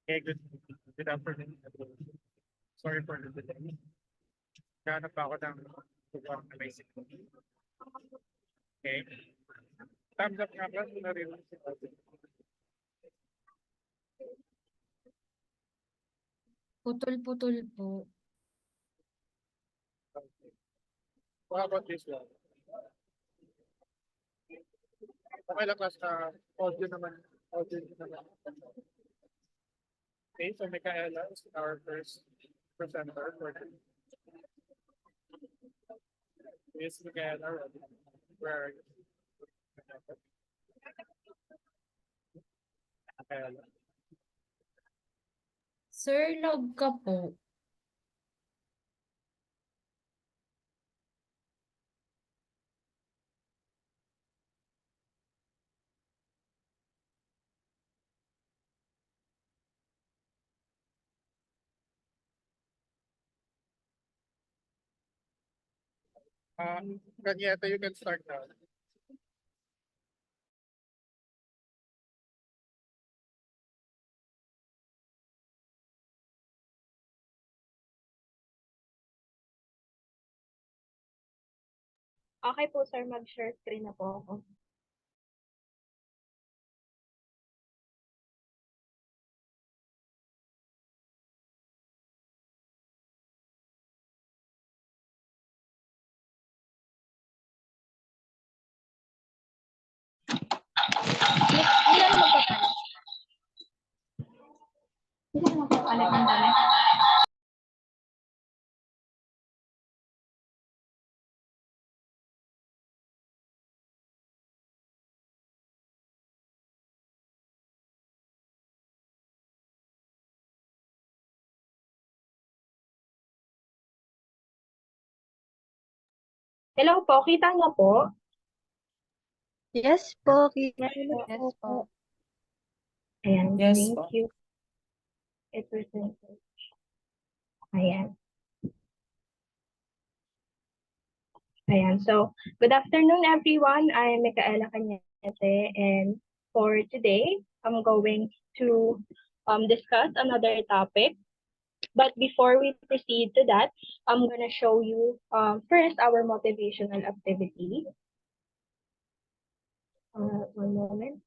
Okay, good afternoon. Sorry for the delay. Hanap pa ako ng lugar na may signal. Okay. Thumbs up nga ba? Narinig si Alvin. Putol-putol po. Okay. How about this one? Okay lang class na audio naman. Audio naman. Okay, so Micaela is our first presenter for the Miss Micaela. Where are you? Micaela. Sir, log ka po. Kanyeta, you can start now. Okay po sir, mag-share screen na po ako. Ilan magpapalit? Ilan magpapalit ng dami? Hello po, kita niyo po? Yes po, kita Yes niyo po. Yes po. po. Ayan, Yes thank po. you. It was Ayan. Ayan, so good afternoon everyone. I'm Micaela Cañete, and for today, I'm going to discuss another topic. But before we proceed to that, I'm going to show you first our motivational activity. One moment.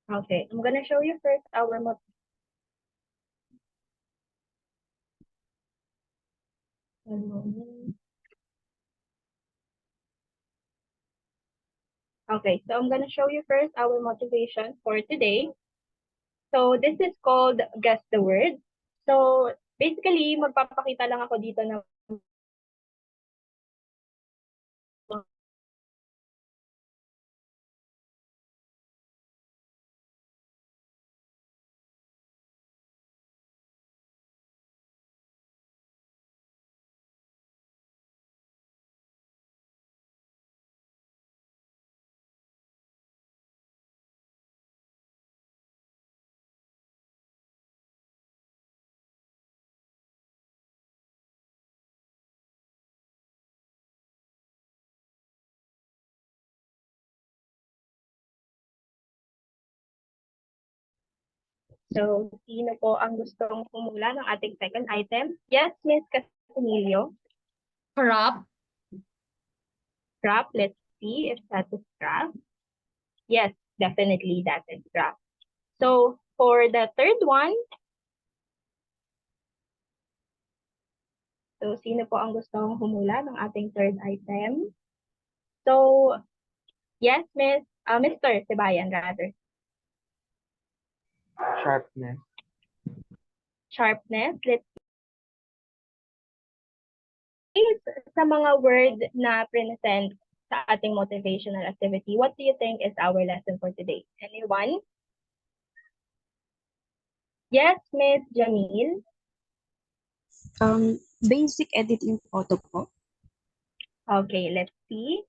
Okay, I'm going to show you first our One moment. Okay, so I'm going to show you first our motivation for today. So this is called Guess the Word. So basically, magpapakita lang ako dito ng So, sino po ang gustong pumula ng ating second item? Yes, Miss Casimilio. Crop. Crop, let's see if that is crop. Yes, definitely that is crop. So, for the third one, so sino po ang gustong humula ng ating third item? So, yes, Mr. Sebayan, rather. Sharpness. Sharpness, let's see sa mga word na present sa ating motivational activity. What do you think is our lesson for today? Anyone? Yes, Miss Jamil. Basic editing photo po. Okay, let's see.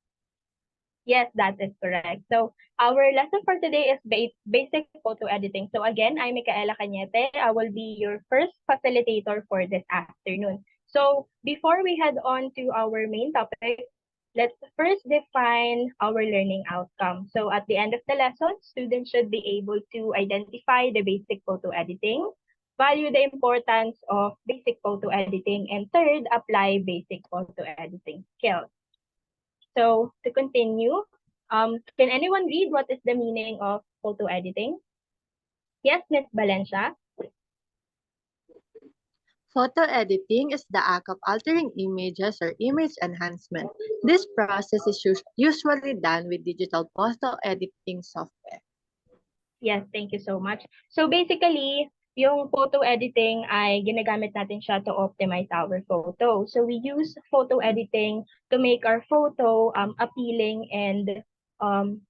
Yes, that is correct. So our lesson for today is basic photo editing. So again, I'm Micaela Cañete. I will be your first facilitator for this afternoon. So before we head on to our main topic, let's first define our learning outcome. So at the end of the lesson, students should be able to identify the basic photo editing, value the importance of basic photo editing, and third, apply basic photo editing skills. So to continue, can anyone read what is the meaning of photo editing? Yes, Ms. Valencia. Photo editing is the act of altering images or image enhancement. This process is usually done with digital photo editing software. Yes, thank you so much. So basically, yung photo editing ay ginagamit natin siya to optimize our photo. So we use photo editing to make our photo appealing and um,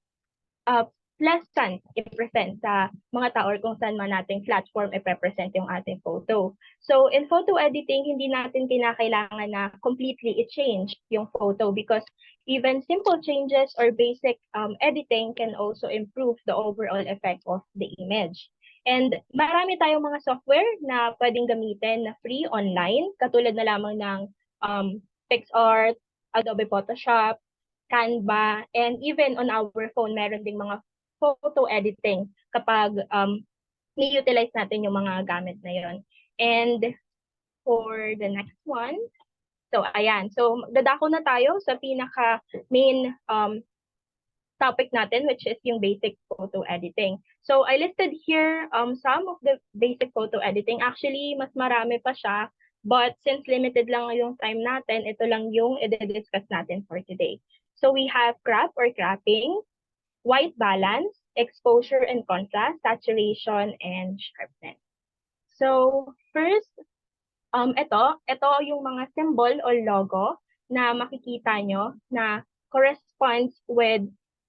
pleasant i-present sa mga tao or kung saan man nating platform i-present yung ating photo. So in photo editing, hindi natin kinakailangan na completely i-change yung photo because even simple changes or basic editing can also improve the overall effect of the image. And marami tayong mga software na pwedeng gamitin na free online, katulad na lamang ng PixArt, Adobe Photoshop, Canva, and even on our phone, meron ding mga photo editing kapag ni-utilize natin yung mga gamit na yon. And for the next one, so ayan. So dadako na tayo sa pinaka main topic natin, which is yung basic photo editing. So I listed here some of the basic photo editing. Actually, mas marami pa siya. But since limited lang yung time natin, ito lang yung i-discuss natin for today. So we have crop or cropping, white balance, exposure and contrast, saturation, and sharpness. So first, ito yung mga symbol o logo na makikita nyo na corresponds with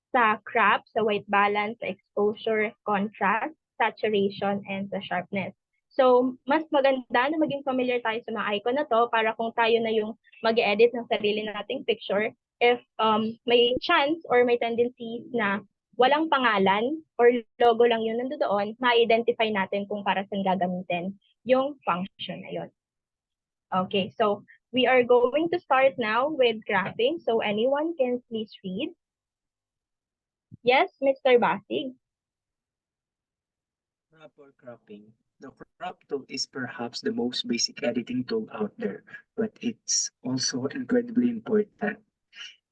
sa crop, sa white balance, sa exposure, contrast, saturation, and sa sharpness. So, mas maganda na maging familiar tayo sa mga icon na to para kung tayo na yung mag-edit ng sarili nating picture, if may chance or may tendency na walang pangalan or logo lang yun nandoon, ma-identify natin kung para saan gagamitin yung function na yun. Okay, so we are going to start now with graphing. So anyone can please read. Yes, Mr. Basig. Crop or cropping. The crop tool is perhaps the most basic editing tool out there, but it's also incredibly important.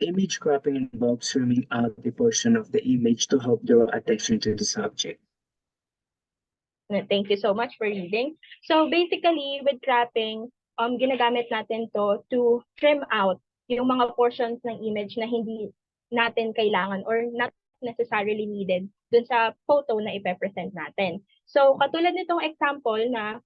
Image cropping involves trimming out a portion of the image to help draw attention to the subject. Thank you so much for reading. So basically, with cropping, ginagamit natin to trim out yung mga portions ng image na hindi natin kailangan or not necessarily needed dun sa photo na ipe-present natin. So katulad nitong example na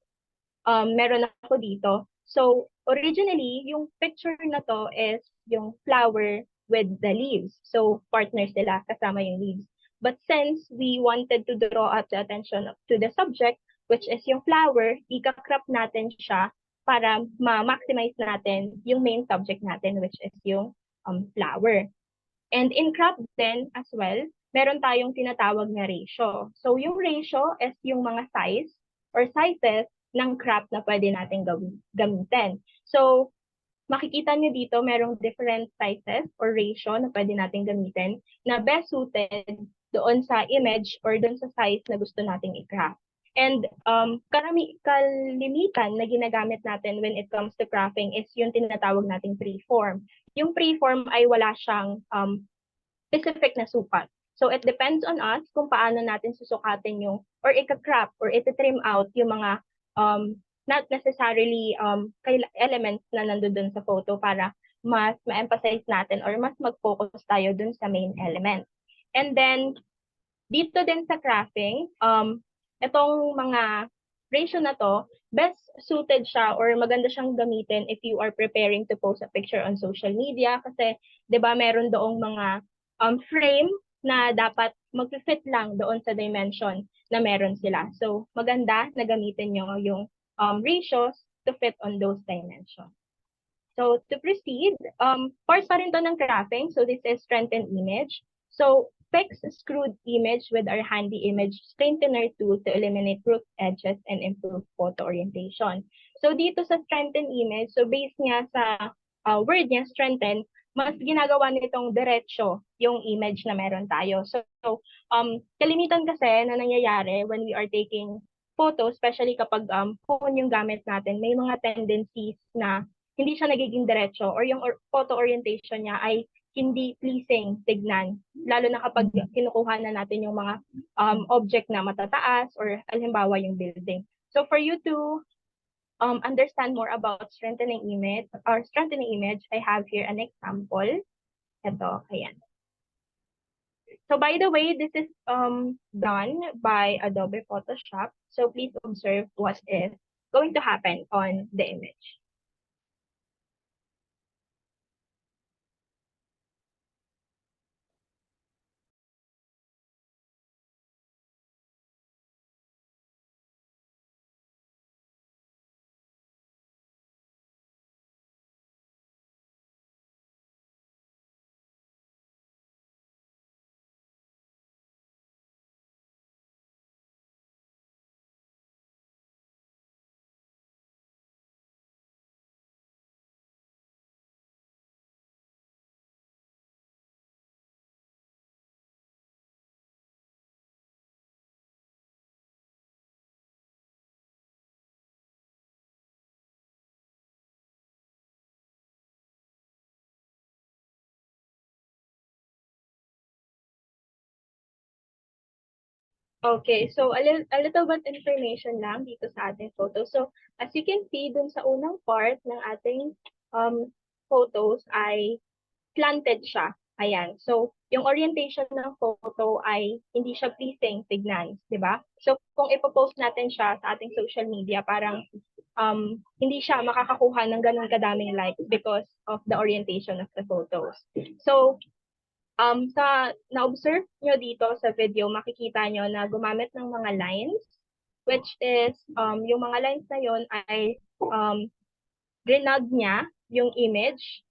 meron ako dito. So originally, yung picture na to is yung flower with the leaves. So partners sila kasama yung leaves. But since we wanted to draw out the attention to the subject, which is yung flower, ika-crop natin siya para ma-maximize natin yung main subject natin, which is yung flower. And in crop then as well, meron tayong tinatawag na ratio. So yung ratio is yung mga size or sizes ng crop na pwede natin gamitin. So makikita niyo dito merong different sizes or ratio na pwede natin gamitin na best suited doon sa image or doon sa size na gusto nating i-crop. And kalimitan na ginagamit natin when it comes to cropping is yung tinatawag nating preform. Yung preform ay wala siyang specific na sukat. So it depends on us kung paano natin susukatin yung or i-crop or i-trim out yung mga not necessarily elements na nandoon sa photo para mas ma-emphasize natin or mas mag-focus tayo dun sa main element. And then, dito din sa cropping, itong mga ratio na to, best suited siya or maganda siyang gamitin if you are preparing to post a picture on social media kasi 'di ba meron doong mga frame na dapat mag-fit lang doon sa dimension na meron sila. So maganda na gamitin nyo yung ratios to fit on those dimensions. So to proceed, part pa rin to ng cropping. So this is strengthened image. So fix screwed image with our handy image strengthener tool to eliminate rough edges and improve photo orientation. So dito sa strengthened image, so based nga sa word niya, strengthen, mas ginagawa nitong diretso yung image na meron tayo. So kalimitan kasi na nangyayari when we are taking photos, especially kapag phone yung gamit natin, may mga tendencies na hindi siya nagiging diretso or yung photo orientation niya ay hindi pleasing tignan. Lalo na kapag kinukuha na natin yung mga object na matataas or halimbawa yung building. So for you to understand more about strengthening image, I have here an example. Ito, ayan. So by the way, this is done by Adobe Photoshop. So please observe what is going to happen on the image. Okay, so a little bit information lang dito sa ating photo. So as you can see dun sa unang part ng ating photos ay slanted siya. Ayan. So yung orientation ng photo ay hindi siya pleasing tignan, di ba? So kung ipopost natin siya sa ating social media, parang hindi siya makakakuha ng ganun kadaming likes because of the orientation of the photos. So sa na-observe nyo dito sa video, makikita nyo na gumamit ng mga lines, which is, yung mga lines na yon ay drinag niya yung image.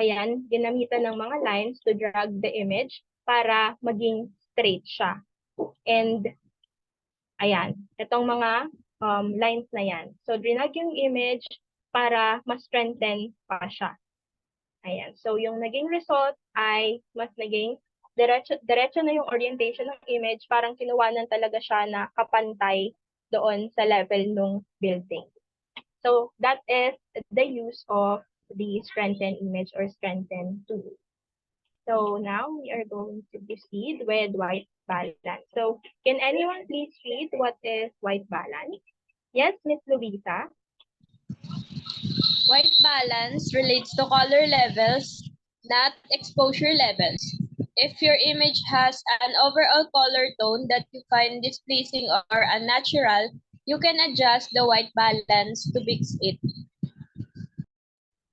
Ayan, ginamitan ng mga lines to drag the image para maging straight siya. And, ayan, itong mga lines na yan. So, drinag yung image para mas strengthen pa siya. Ayan. So, yung naging result ay mas naging diretso na yung orientation ng image. Parang kinuwanan talaga siya na kapantay doon sa level ng building. So, that is the use of the strengthen image or strengthen tool. So, now we are going to proceed with white balance. So, can anyone please read what is white balance? Yes, Miss Luisa. White balance relates to color levels, not exposure levels. If your image has an overall color tone that you find displeasing or unnatural, you can adjust the white balance to fix it.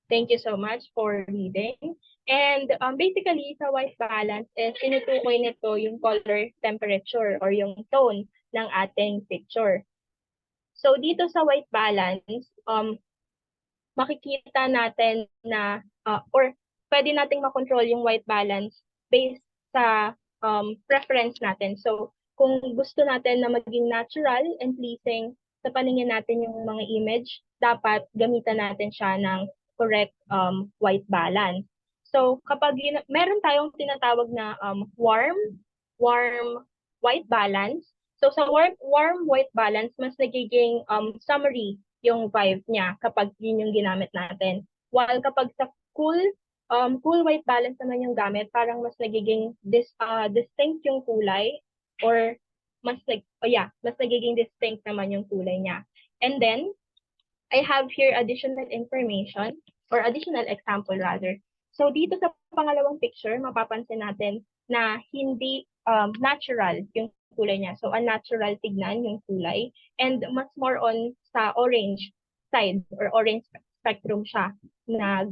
Thank you so much for reading. And basically, sa white balance, tinutukoy nito yung color temperature or yung tone ng ating picture. So dito sa white balance, makikita natin na or pwede nating makontrol yung white balance based sa preference natin. So kung gusto natin na maging natural and pleasing sa paningin natin yung mga image, dapat gamitan natin siya ng correct white balance. So kapag meron tayong tinatawag na warm white balance. So sa warm white balance, mas nagiging summary yung vibe niya kapag yun yung ginamit natin. While kapag sa cool white balance naman yung gamit, parang mas nagiging distinct yung kulay or mas nagiging distinct naman yung kulay niya. And then, I have here additional information or additional example rather. So dito sa pangalawang picture, mapapansin natin na hindi natural yung kulay niya. So unnatural tignan yung kulay and mas more on sa orange side or orange spectrum siya na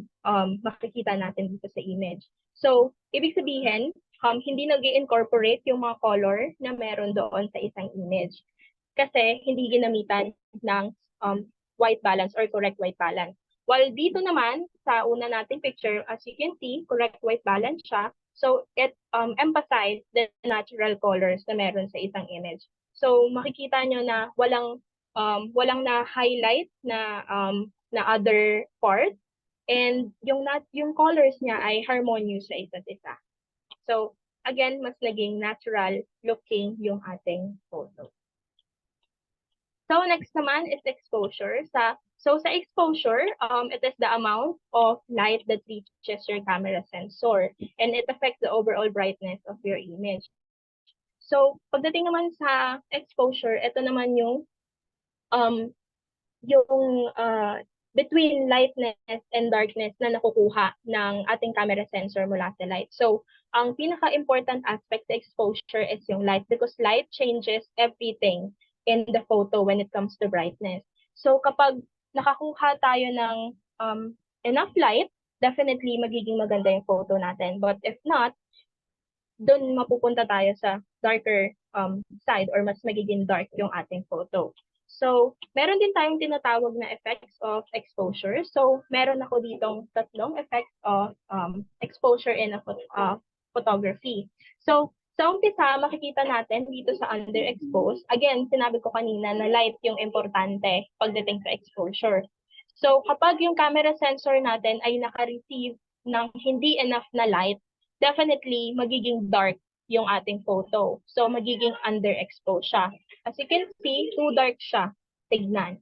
makikita natin dito sa image. So ibig sabihin, hindi nag-incorporate yung mga color na meron doon sa isang image kasi hindi ginamitan ng white balance or correct white balance. While dito naman, sa una nating picture, as you can see, correct white balance siya. So, it emphasized the natural colors na meron sa isang image. So, makikita nyo na walang na-highlight na other part And yung colors niya ay harmonious sa isa't isa. So, again, mas naging natural looking yung ating photo. So, next naman is exposure. Sa exposure, it is the amount of light that reaches your camera sensor, and it affects the overall brightness of your image. So, pagdating naman sa exposure, ito naman yung between lightness and darkness na nakukuha ng ating camera sensor mula sa light. So, ang pinaka-important aspect sa exposure is yung light because light changes everything in the photo when it comes to brightness. So, kapag nakakuha tayo ng enough light, definitely magiging maganda yung photo natin. But if not, doon mapupunta tayo sa darker side or mas magiging dark yung ating photo. So, meron din tayong tinatawag na effects of exposure. So, meron ako ditong tatlong effects of exposure in a photography. So, sa umpisa, makikita natin dito sa underexposed. Again, sinabi ko kanina na light yung importante pagdating sa exposure. So, kapag yung camera sensor natin ay naka-receive ng hindi enough na light, definitely magiging dark yung ating photo. So, magiging underexposed siya. As you can see, too dark siya tignan.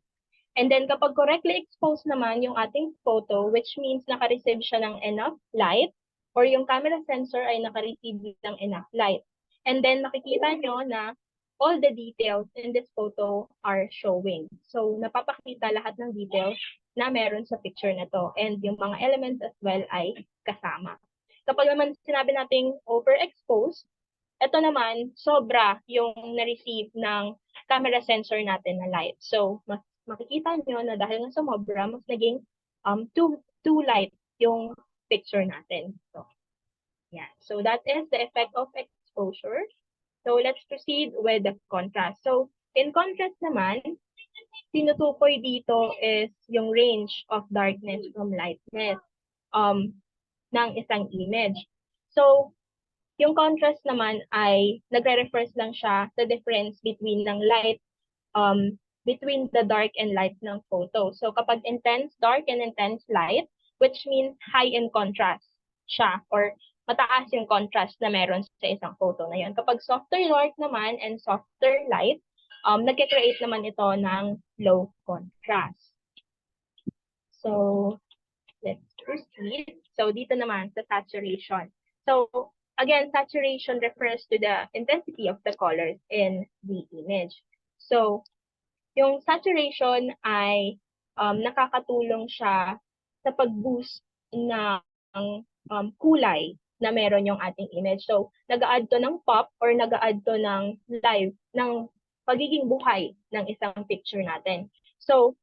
And then kapag correctly exposed naman yung ating photo, which means naka-receive siya ng enough light, or yung camera sensor ay naka-receive ng enough light. And then makikita nyo na all the details in this photo are showing. So, napapakita lahat ng details na meron sa picture na to. And yung mga elements as well ay kasama. Kapag naman sinabi nating overexposed, ito naman, sobra yung na-receive ng camera sensor natin na light. So, makikita nyo na dahil nga sumobra, mas naging too light yung picture natin. So, yeah. So, that is the effect of exposure. So, let's proceed with the contrast. So, in contrast naman, tinutukoy dito is yung range of darkness from lightness ng isang image. So, yung contrast naman ay nagre-refers lang siya sa difference between ng light, between the dark and light ng photo. So kapag intense dark and intense light, which means high in contrast siya or mataas yung contrast na meron sa isang photo na yun. Kapag softer dark naman and softer light, nagke-create naman ito ng low contrast. So, let's proceed. So, dito naman sa saturation. So, again, saturation refers to the intensity of the colors in the image. So, yung saturation ay nakakatulong siya sa pag-boost ng kulay na meron yung ating image. So, nag-a-add to ng pop or nag-a-add to ng live, ng pagiging buhay ng isang picture natin. So,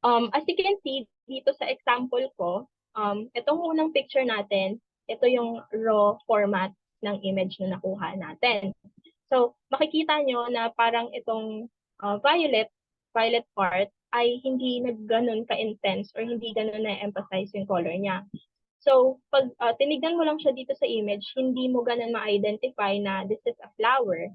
as you can see, dito sa example ko, itong unang picture natin, ito yung raw format ng image na nakuha natin. So, makikita nyo na parang itong violet part ay hindi nagganon ka-intense or hindi ganon na-emphasize yung color niya. So, pag tinignan mo lang siya dito sa image, hindi mo ganon ma-identify na this is a flower,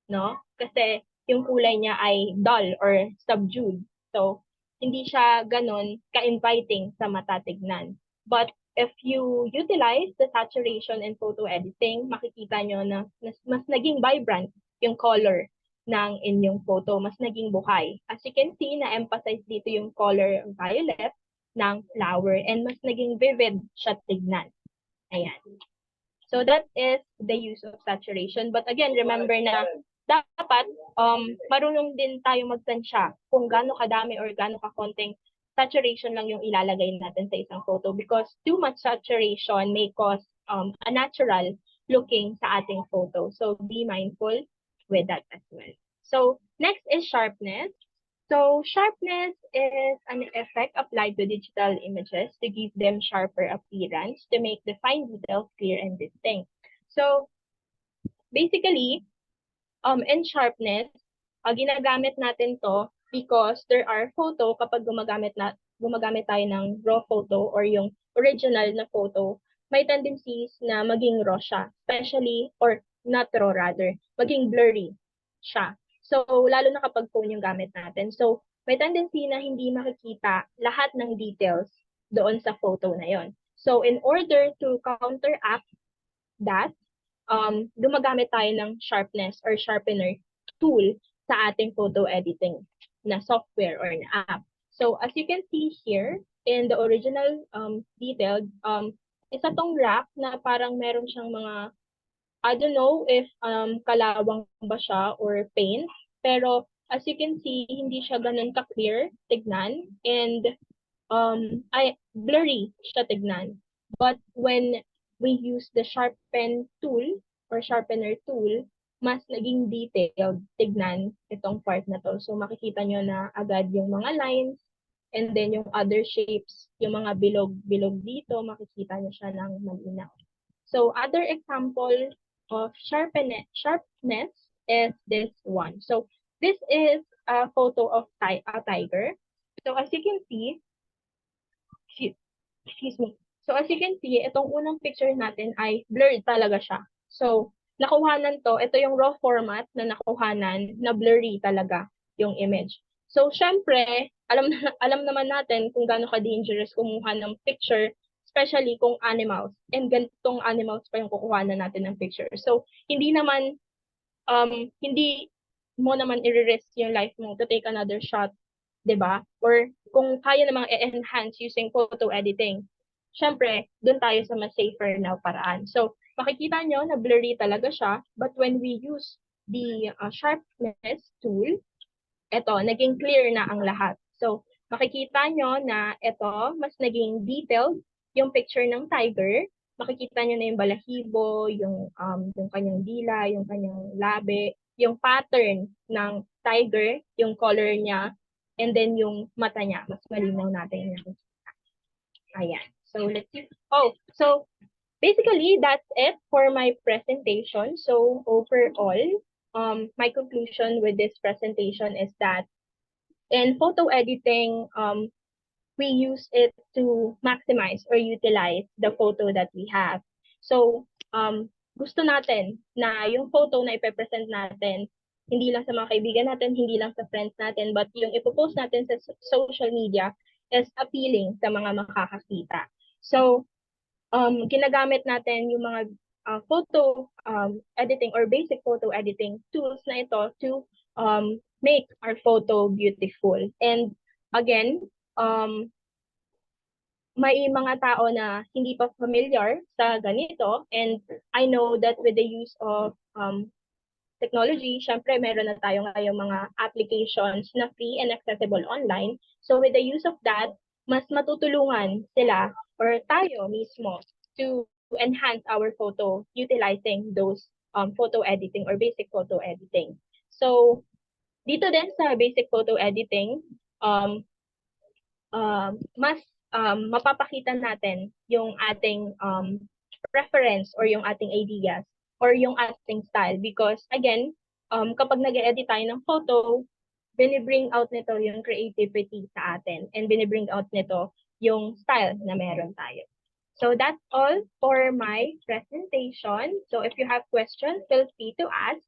no? Kasi yung kulay niya ay dull or subdued. So, hindi siya ganon ka-inviting sa mata tignan. But if you utilize the saturation in photo editing, makikita nyo na mas naging vibrant yung color ng inyong photo, mas naging buhay. As you can see, na-emphasize dito yung color violet ng flower and mas naging vivid siya tignan. Ayan. So that is the use of saturation. But again, remember na dapat marunong din tayo magtansya kung gaano kadami or gaano kakonting saturation lang yung ilalagay natin sa isang photo because too much saturation may cause unnatural looking sa ating photo. So be mindful with that as well. So next is sharpness. So sharpness is an effect applied to digital images to give them sharper appearance to make the fine details clear and distinct. So basically, in sharpness, ginagamit natin to because there are photo kapag gumagamit tayo ng raw photo or yung original na photo, may tendencies na maging raw siya, especially or not raw rather, maging blurry siya. So lalo na kapag phone yung gamit natin. So may tendency na hindi makikita lahat ng details doon sa photo na yon. So in order to counteract that, gumagamit tayo ng sharpness or sharpener tool sa ating photo editing na software or na app. So as you can see here, in the original detailed, isa tong rack na parang meron siyang mga, I don't know if kalawang ba siya or paint, pero as you can see, hindi siya ganun ka-clear tignan, and blurry siya tignan. But when we use the sharpen tool or sharpener tool, mas naging detailed tignan itong part na to. So makikita nyo na agad yung mga lines, and then yung other shapes, yung mga bilog-bilog dito, makikita nyo siya ng malinaw. So other example of sharpness is this one. So this is a photo of a tiger. So as you can see, excuse me. So as you can see, itong unang picture natin ay blurred talaga siya. So nakuhanan to, ito yung raw format na nakuhanan na blurry talaga yung image. So syempre, alam naman natin kung gaano ka-dangerous kumuha ng picture, especially kung animals. And ganitong animals pa yung kukuhanan natin ng picture. So hindi mo naman i-risk yung life mo to take another shot, 'di ba? Or kung kaya namang i-enhance using photo editing, syempre, doon tayo sa mas safer na paraan. So, makikita nyo na blurry talaga siya, but when we use the sharpness tool, eto, naging clear na ang lahat. So, makikita nyo na eto, mas naging detailed yung picture ng tiger. Makikita nyo na yung balahibo, yung kanyang dila, yung kanyang labi, yung pattern ng tiger, yung color niya, and then yung mata niya, mas malinaw natin yung ayan. So, let's see. Oh, so basically, that's it for my presentation. So, overall, my conclusion with this presentation is that in photo editing, we use it to maximize or utilize the photo that we have. So, gusto natin na yung photo na ipe-present natin, hindi lang sa mga kaibigan natin, hindi lang sa friends natin, but yung ipopost natin sa social media is appealing sa mga makakakita. So, ginagamit natin yung mga photo editing or basic photo editing tools na ito to make our photo beautiful. And again, may mga tao na hindi pa familiar sa ganito, and I know that with the use of technology, syempre meron na tayo ngayong mga applications na free and accessible online. So with the use of that, mas matutulungan sila or tayo mismo to enhance our photo utilizing those photo editing or basic photo editing. So dito din sa basic photo editing, mas mapapakita natin yung ating preference or yung ating ideas or yung ating style, because again, kapag nag-edit tayo ng photo, binibring out nito yung creativity sa atin and binibring out nito yung style na meron tayo. So that's all for my presentation. So if you have questions, feel free to ask.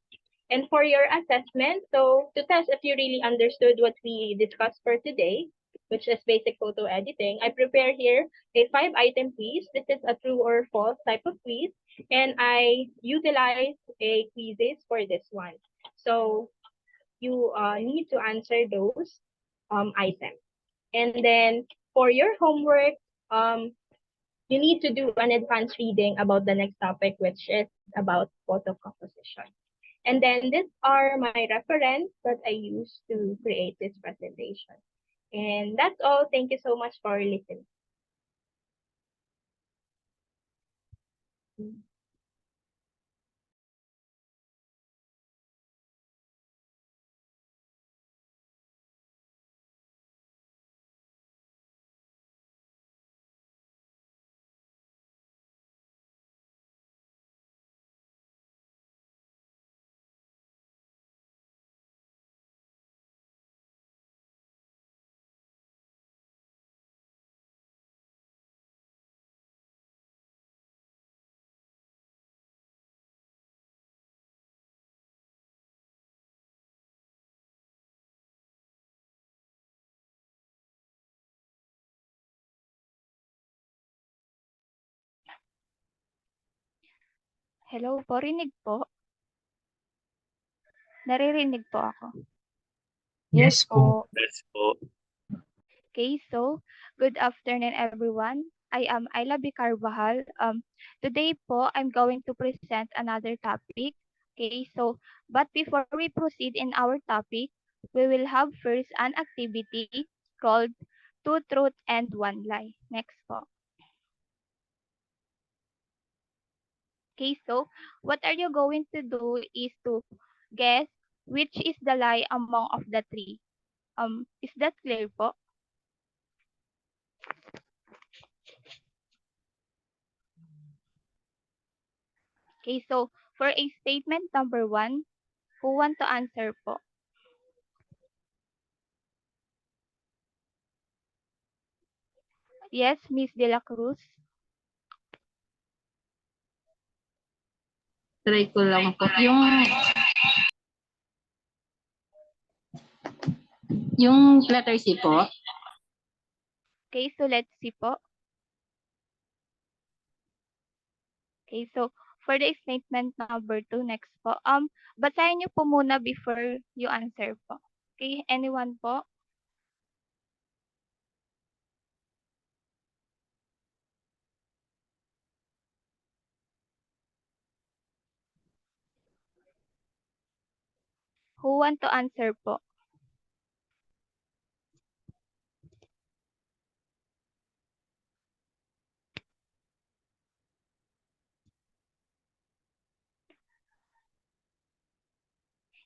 And for your assessment, so to test if you really understood what we discussed for today, which is basic photo editing, I prepare here a 5-item quiz. This is a true or false type of quiz, and I utilize a quizzes for this one. So you need to answer those items. And then for your homework, you need to do an advanced reading about the next topic, which is about photo composition. And then these are my reference that I use to create this presentation. And that's all. Thank you so much for listening. Hello po, rinig po. Naririnig po ako. Yes po. Okay, so good afternoon everyone. I am Ayla B. Carvajal. Today po, I'm going to present another topic. Okay, so but before we proceed in our topic, we will have first an activity called Two Truth and One Lie. Next po. Okay, so what are you going to do is to guess which is the lie among of the three. Is that clear po? Okay, so for a statement number 1, who want to answer po? Yes, Miss De La Cruz. Try ko lang po. Yung letter C po. Okay, so let's see po. Okay, so for the statement number 2, next po. Basahin niyo po muna before you answer po. Okay, anyone po? Who want to answer po?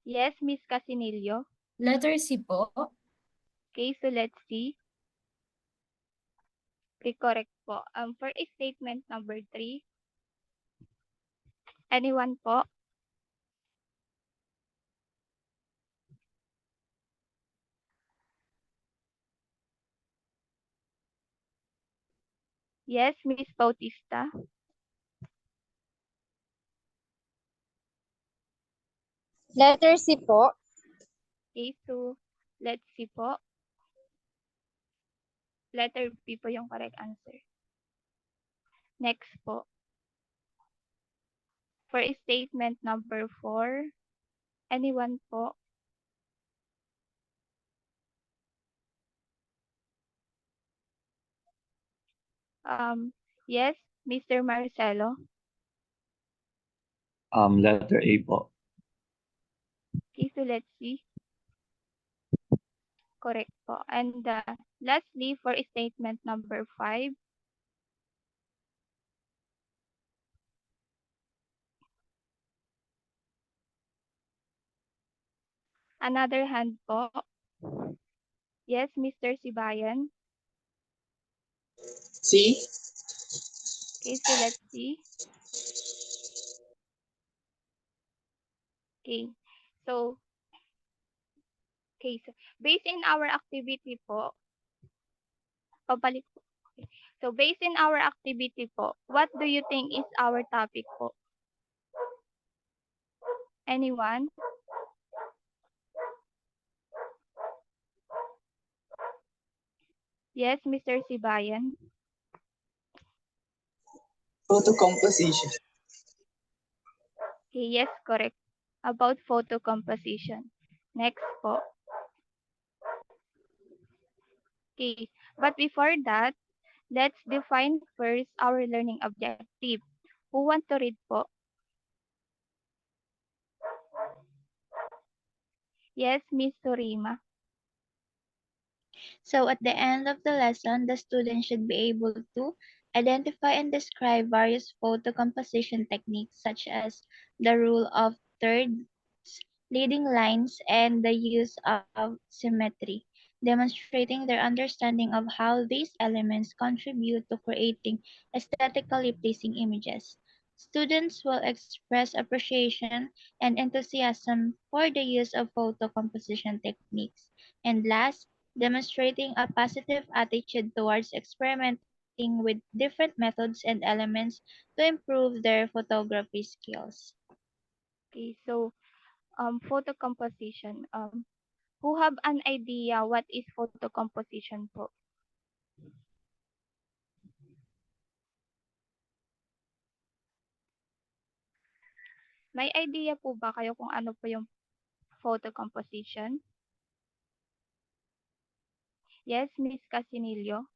Yes, Miss Casinillo. Letter C po. Okay, so let's see. Okay, correct po. For a statement number 3, anyone po? Yes, Miss Bautista. Letter C po. Okay, so let's see po. Letter B po yung correct answer. Next po. For statement number 4, anyone po? Yes, Mr. Marcelo. Letter A po. Okay, so let's see. Correct po. And lastly, for statement number 5, another hand po. Yes, Mr. Sibayan. See? Okay, so let's see. Okay, so based in our activity po, pabalik po. Okay. So based in our activity po, what do you think is our topic po? Anyone? Yes, Mr. Sibayan. Photo composition. Okay, yes, correct. About photo composition. Next po. Okay, but before that, let's define first our learning objective. Who want to read po? Yes, Miss Surima. So at the end of the lesson, the student should be able to identify and describe various photo composition techniques such as the rule of thirds, leading lines, and the use of symmetry, demonstrating their understanding of how these elements contribute to creating aesthetically pleasing images. Students will express appreciation and enthusiasm for the use of photo composition techniques. And last, demonstrating a positive attitude towards experimenting with different methods and elements to improve their photography skills. Okay, so photo composition. Who have an idea what is photo composition po? may idea po ba kayo kung ano po yung photo composition? Yes, Miss Casinillo.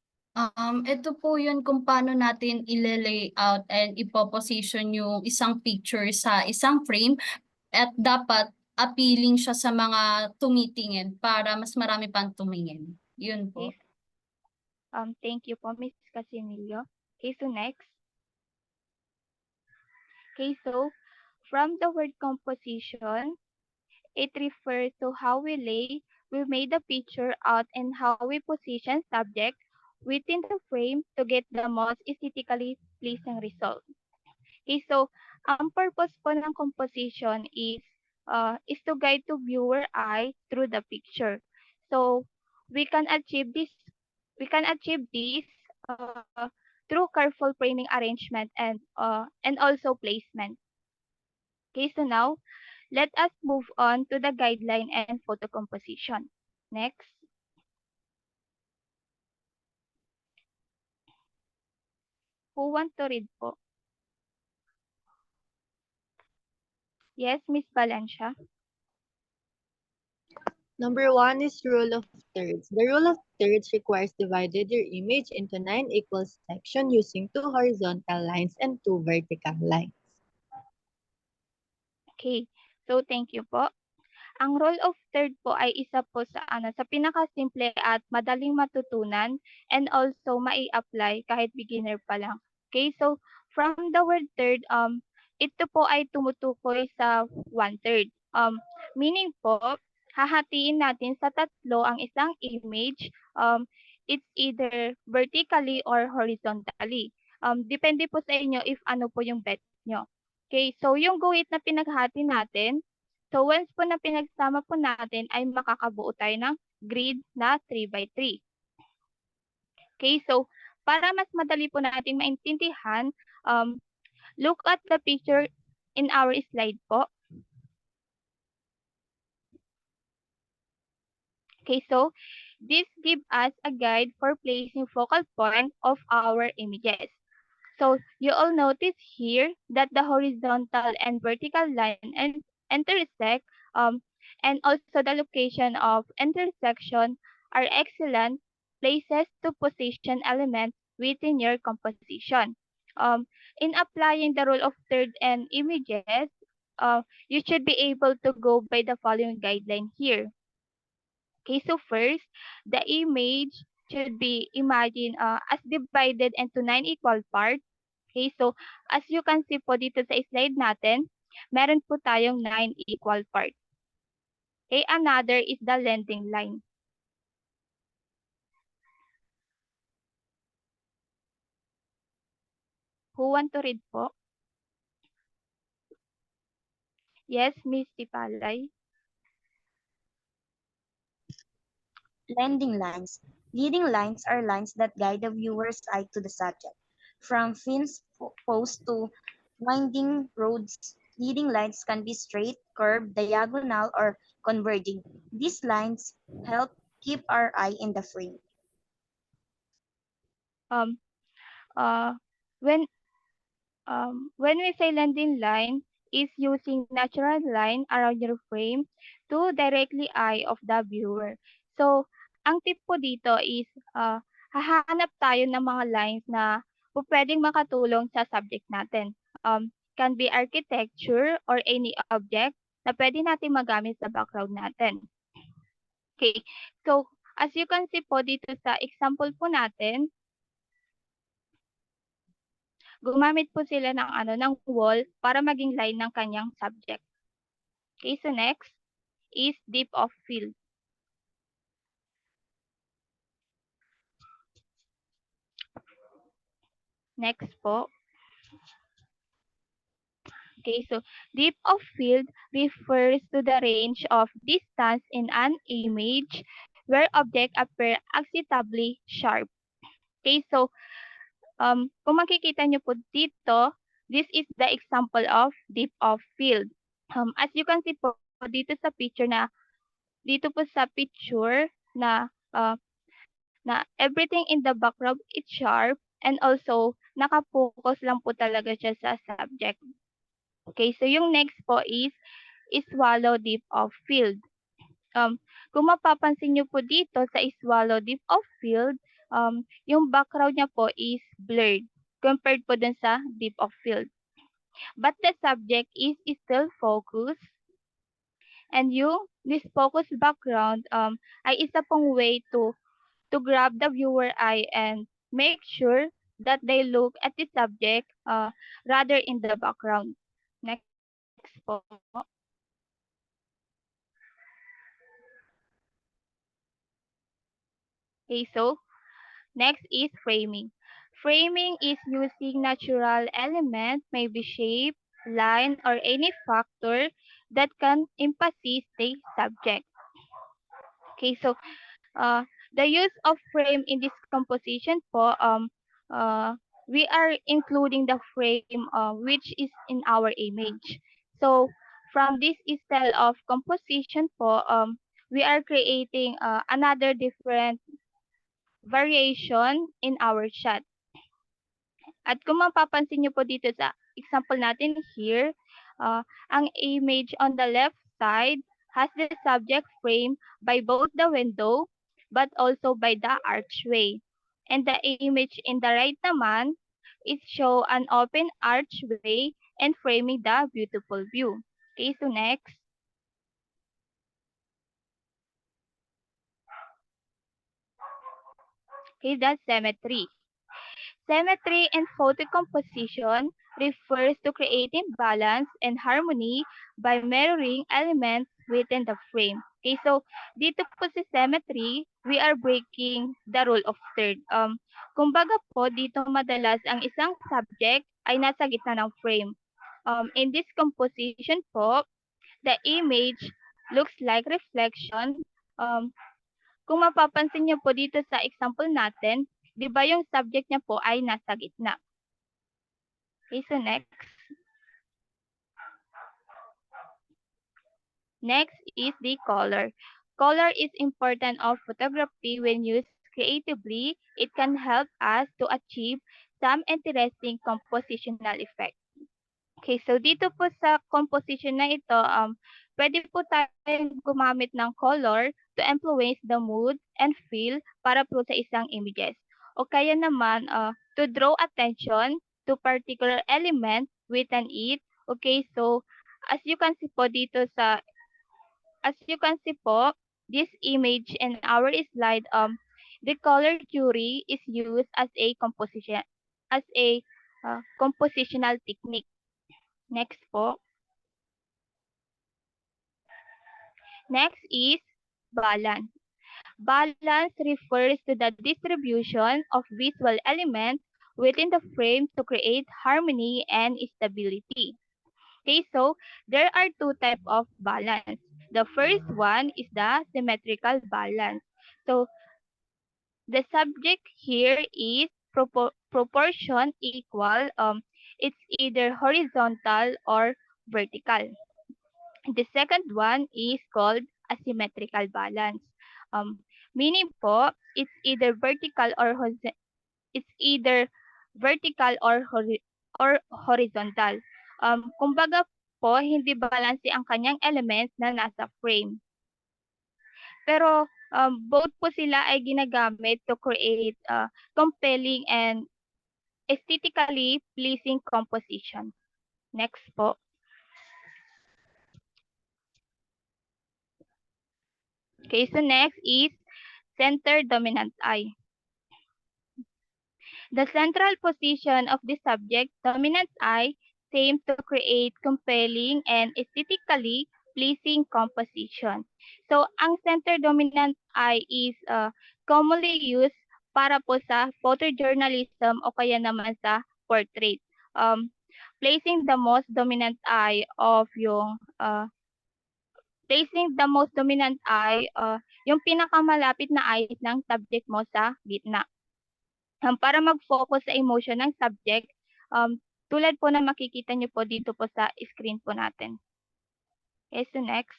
Ito po yun kung paano natin ile-layout and ipoposition yung isang picture sa isang frame at dapat appealing siya sa mga tumitingin para mas marami pang tumingin. Yun po. Okay. Thank you po, Miss Casinillo. Okay, so next. Okay, so from the word composition, it refers to how we made the picture out and how we position subject within the frame to get the most aesthetically pleasing result. Okay, so ang purpose po ng composition is to guide to viewer eye through the picture. So we can achieve this uh, through careful framing arrangement and also placement. Okay, so now let us move on to the guideline and photo composition. Next. Who want to read po? Yes, Miss Valencia. Number 1 is rule of thirds. The rule of thirds requires divided your image into 9 equal sections using 2 horizontal lines and 2 vertical lines. Okay. So thank you po. Ang rule of third po ay isa po sa pinakasimple at madaling matutunan and also mai-apply kahit beginner pa lang. Okay, so from the word third, ito po ay tumutukoy sa 1/3. Meaning po, hahatiin natin sa tatlo ang isang image. It's either vertically or horizontally. Depende po sa inyo if ano po yung bet nyo. Okay, so yung guhit na pinaghati natin, so once po na pinagsama po natin ay makakabuo tayo ng grid na 3x3. Okay, so para mas madali po natin maintindihan, look at the picture in our slide po. Okay, so this gives us a guide for placing focal point of our images. So you all notice here that the horizontal and vertical line and intersect, and also the location of intersection are excellent places to position elements within your composition. In applying the rule of third and images, you should be able to go by the following guideline here. Okay, so first, the image should be imagined as divided into 9 equal parts. Okay, so as you can see po dito sa slide natin, meron po tayong 9 equal parts. Okay, another is the leading line. Who want to read po? Yes, Miss Tipalay. Leading lines. Leading lines are lines that guide the viewer's eye to the subject. From fence posts to winding roads, leading lines can be straight, curved, diagonal, or converging. These lines help keep our eye in the frame. When we say leading line, is using natural line around your frame to directly eye of the viewer. So, ang tip po dito is hahanap tayo ng mga lines na pwedeng makatulong sa subject natin. Can be architecture or any object na pwede natin magamit sa background natin. Okay, so as you can see po dito sa example po natin, gumamit po sila ng wall para maging line ng kanyang subject. Okay, so next is depth of field. Next po. Okay, so depth of field refers to the range of distance in an image where objects appear acceptably sharp. Okay, so kung makikita nyo po dito, this is the example of depth of field. As you can see po dito sa picture na everything in the background is sharp and also nakapokus lang po talaga siya sa subject. Okay, so yung next po is swallow deep of field. Kung mapapansin nyo po dito sa swallow deep of field, yung background niya po is blurred compared po dun sa deep of field. But the subject is still focused, and this focus background ay isa pong way to grab the viewer eye and make sure that they look at the subject rather in the background. Next po. Okay, so next is framing. Framing is using natural element, maybe shape, line, or any factor that can emphasize the subject. Okay, so the use of frame in this composition po, we are including the frame which is in our image. So from this style of composition po, we are creating another different variation in our shot. At kung mapapansin nyo po dito sa example natin here, ang image on the left side has the subject frame by both the window but also by the archway. And the image in the right naman is show an open archway and framing the beautiful view. Okay, so next. Okay, that's symmetry. Symmetry in photo composition refers to creating balance and harmony by mirroring elements within the frame. Okay, so dito po sa symmetry, we are breaking the rule of third. Kumbaga po, dito madalas ang isang subject ay nasa gitna ng frame. In this composition po, the image looks like reflection. Kung mapapansin niyo po dito sa example natin, di ba yung subject niya po ay nasa gitna? Okay, so next. Next is the color. Color is important of photography when used creatively. It can help us to achieve some interesting compositional effect. Okay, so dito po sa composition na ito, pwede po tayong gumamit ng color to influence the mood and feel para po sa isang images. O kaya naman, to draw attention to particular element within it. Okay, so as you can see po dito this image in our slide, the color theory is used as a compositional technique. Next po. Next is balance. Balance refers to the distribution of visual elements within the frame to create harmony and stability. Okay, so there are two types of balance. The first one is the symmetrical balance. So the subject here is proportion equal. It's either horizontal or vertical. The second one is called asymmetrical balance. Meaning po, it's either vertical or horizontal. Kumbaga po, hindi balanse ang kanyang elements na nasa frame. Pero both po sila ay ginagamit to create compelling and aesthetically pleasing composition. Next po. Okay, so next is center dominant eye. The central position of the subject dominant eye seems to create compelling and aesthetically pleasing composition. So, ang center dominant eye is commonly used para po sa photojournalism o kaya naman sa portrait. Placing the most dominant eye yung pinakamalapit na eye ng subject mo sa gitna. Para mag-focus sa emotion ng subject, tulad po na makikita nyo po dito po sa screen po natin. Okay, so next.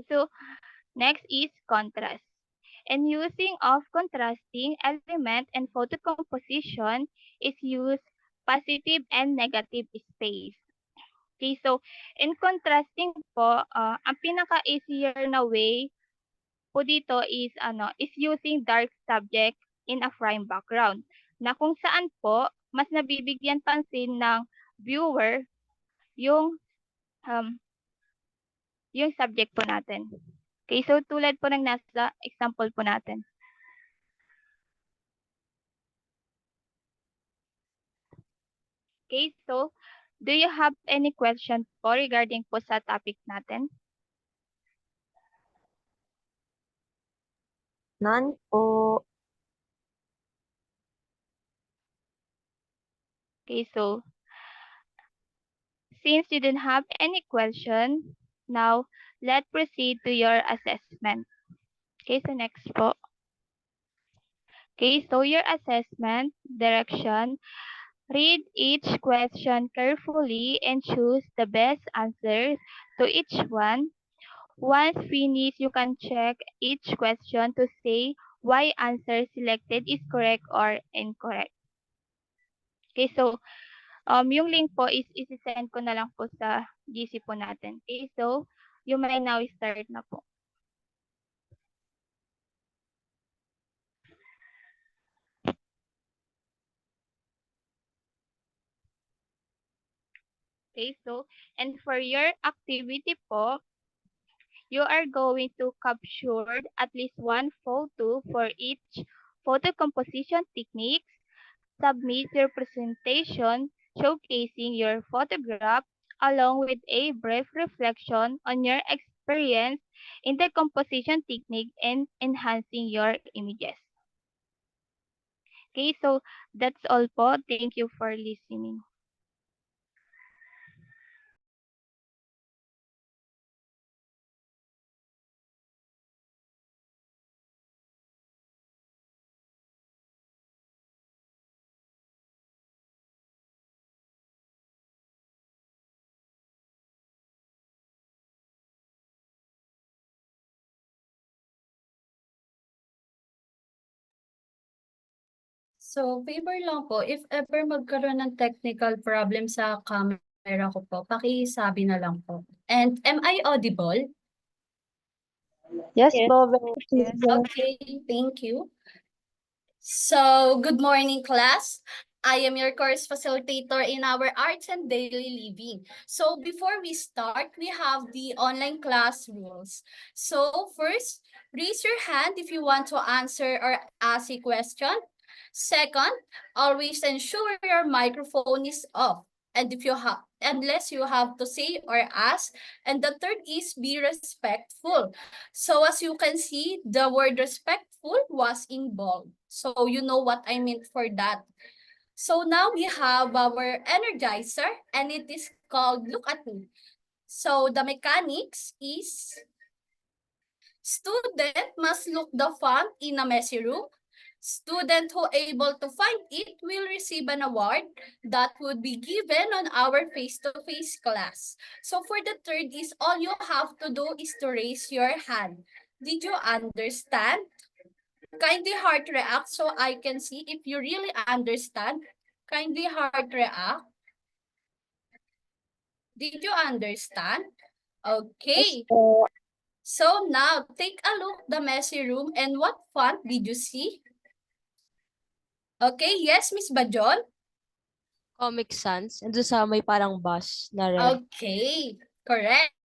So, next is contrast. And using of contrasting element and photo composition is use positive and negative space. Okay, so in contrasting po, ang pinaka-easier na way po dito is using dark subject in a frame background, na kung saan po mas nabibigyan pansin ng viewer yung um, yung subject po natin. Okay, so tulad po ng nasa example po natin. Okay, so do you have any question po regarding po sa topic natin? None po. Okay, so since you didn't have any question, now let's proceed to your assessment. Okay, so next po. Okay, so your assessment direction. Read each question carefully and choose the best answers to each one. Once finished, you can check each question to say why answer selected is correct or incorrect. Okay, so yung link po is isi-send ko na lang po sa GC po natin. Okay, so you may now start na po. Okay, so and for your activity po, you are going to capture at least one photo for each photo composition techniques. Submit your presentation showcasing your photograph along with a brief reflection on your experience in the composition technique and enhancing your images. Okay, so that's all po. Thank you for listening. So, favor lang po, if ever magkaroon ng technical problem sa camera ko po, pakisabi na lang po. And am I audible? Yes, Yes. po. Yes. Okay, thank you. So, good morning, class. I am your course facilitator in our arts and daily living. So, before we start, we have the online class rules. So, first, raise your hand if you want to answer or ask a question. Second, always ensure your microphone is off. And if you have, unless you have to say or ask. And the third is be respectful. So as you can see, the word respectful was in bold. So you know what I meant for that. So now we have our energizer and it is called Look at Me. So the mechanics is student must look the font in a messy room. Student who able to find it will receive an award that would be given on our face-to-face class. So for the third is all you have to do is to raise your hand. Did you understand? Kindly heart react so I can see if you really understand. Kindly heart react. Did you understand? Okay. So now take a look the messy room and what font did you see? Okay, yes, Miss Bajon? Comic Sans. And doon sa may parang bus na red. Okay, correct.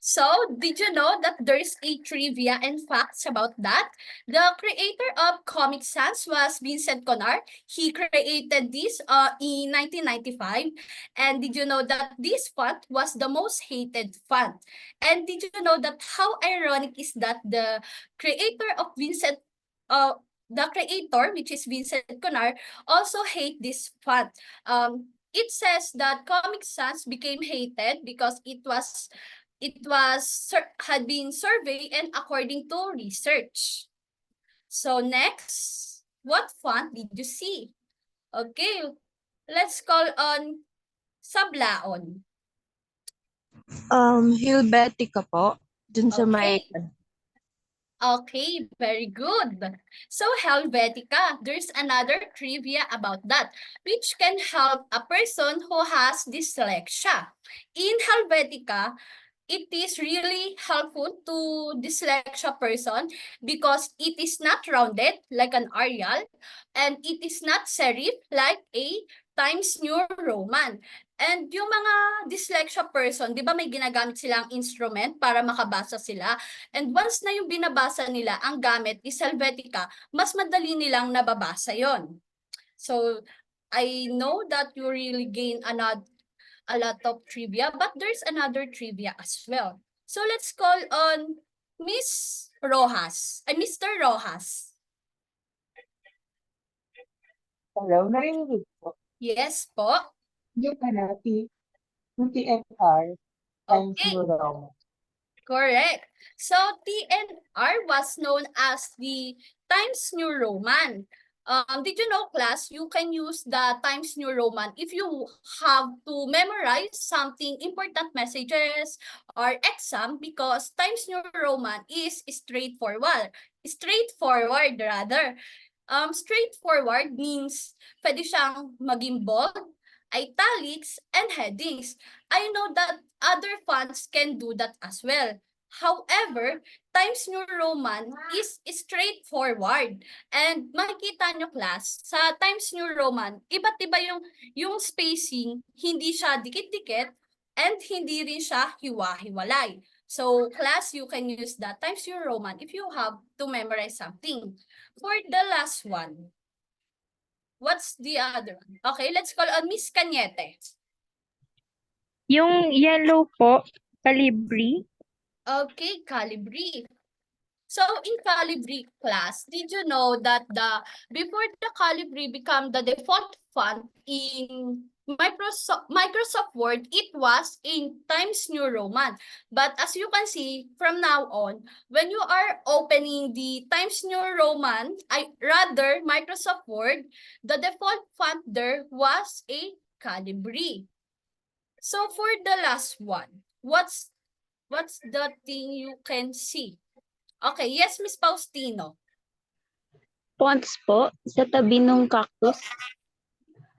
So, did you know that there's a trivia and facts about that? The creator of Comic Sans was Vincent Conard. He created this in 1995. And did you know that this font was the most hated font? And did you know that how ironic is that the creator, which is Vincent Conard, also hate this font. It says that Comic Sans became hated because had been surveyed and according to research. So next, what font did you see? Okay, let's call on Sablaon. Helvetica po. Dun sa may... Okay, very good. So Helvetica, there's another trivia about that, which can help a person who has dyslexia. In Helvetica, it is really helpful to dyslexia person because it is not rounded like an Arial and it is not serif like a Times New Roman. And yung mga dyslexia person, di ba may ginagamit silang instrument para makabasa sila? And once na yung binabasa nila, ang gamit is Helvetica, mas madali nilang nababasa yon. So, I know that you really gain a lot of trivia, but there's another trivia as well. So let's call on Miss Rojas, Mr. Rojas. Hello, narinig po. Yes po. Yung yung TFR times Okay. Roman. Correct. So TNR was known as the Times New Roman. Did you know, class, you can use the Times New Roman if you have to memorize something important messages or exam because Times New Roman is straightforward. Straightforward rather. Straightforward means pwede siyang maging bold, italics, and headings. I know that other fonts can do that as well. However, Times New Roman is straightforward. And makikita nyo, class, sa Times New Roman, iba't iba yung spacing, hindi siya dikit-dikit, and hindi rin siya hiwa-hiwalay. So, class, you can use that Times New Roman if you have to memorize something. For the last one, what's the other one? Okay, let's call on Miss Cañete. Yung yellow po, Calibri. Okay, Calibri. So in Calibri, class, did you know that before the Calibri become the default font in Microsoft Word, it was in Times New Roman. But as you can see, from now on, when you are opening the Times New Roman, rather Microsoft Word, the default font there was a Calibri. So for the last one, what's the thing you can see? Okay, yes, Miss Faustino. Fonts po, sa tabi ng cactus.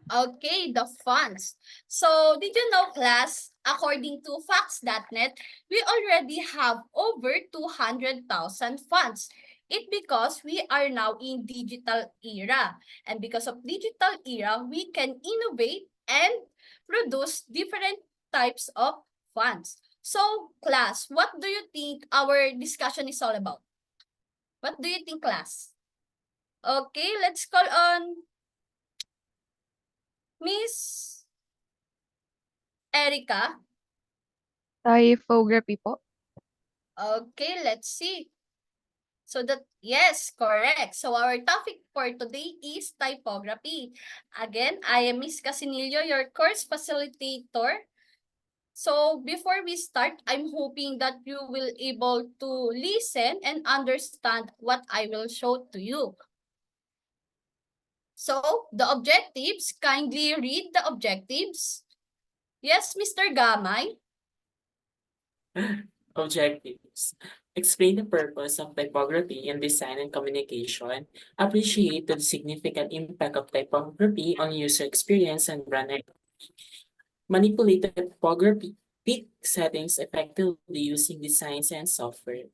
Okay, the fonts. So, did you know, class, according to facts.net, we already have over 200,000 fonts. It because we are now in digital era. And because of digital era, we can innovate and produce different types of fonts. So, class, what do you think our discussion is all about? What do you think, class? Okay, let's call on Miss Erica. Typography po. Okay, let's see. So yes, correct. So our topic for today is typography. Again, I am Miss Casinillo, your course facilitator. So before we start, I'm hoping that you will able to listen and understand what I will show to you. So the objectives, kindly read the objectives. Yes, Mr. Gamay. Objectives. Explain the purpose of typography in design and communication. Appreciate the significant impact of typography on user experience and brand equity. Manipulate the typography settings effectively using designs and software.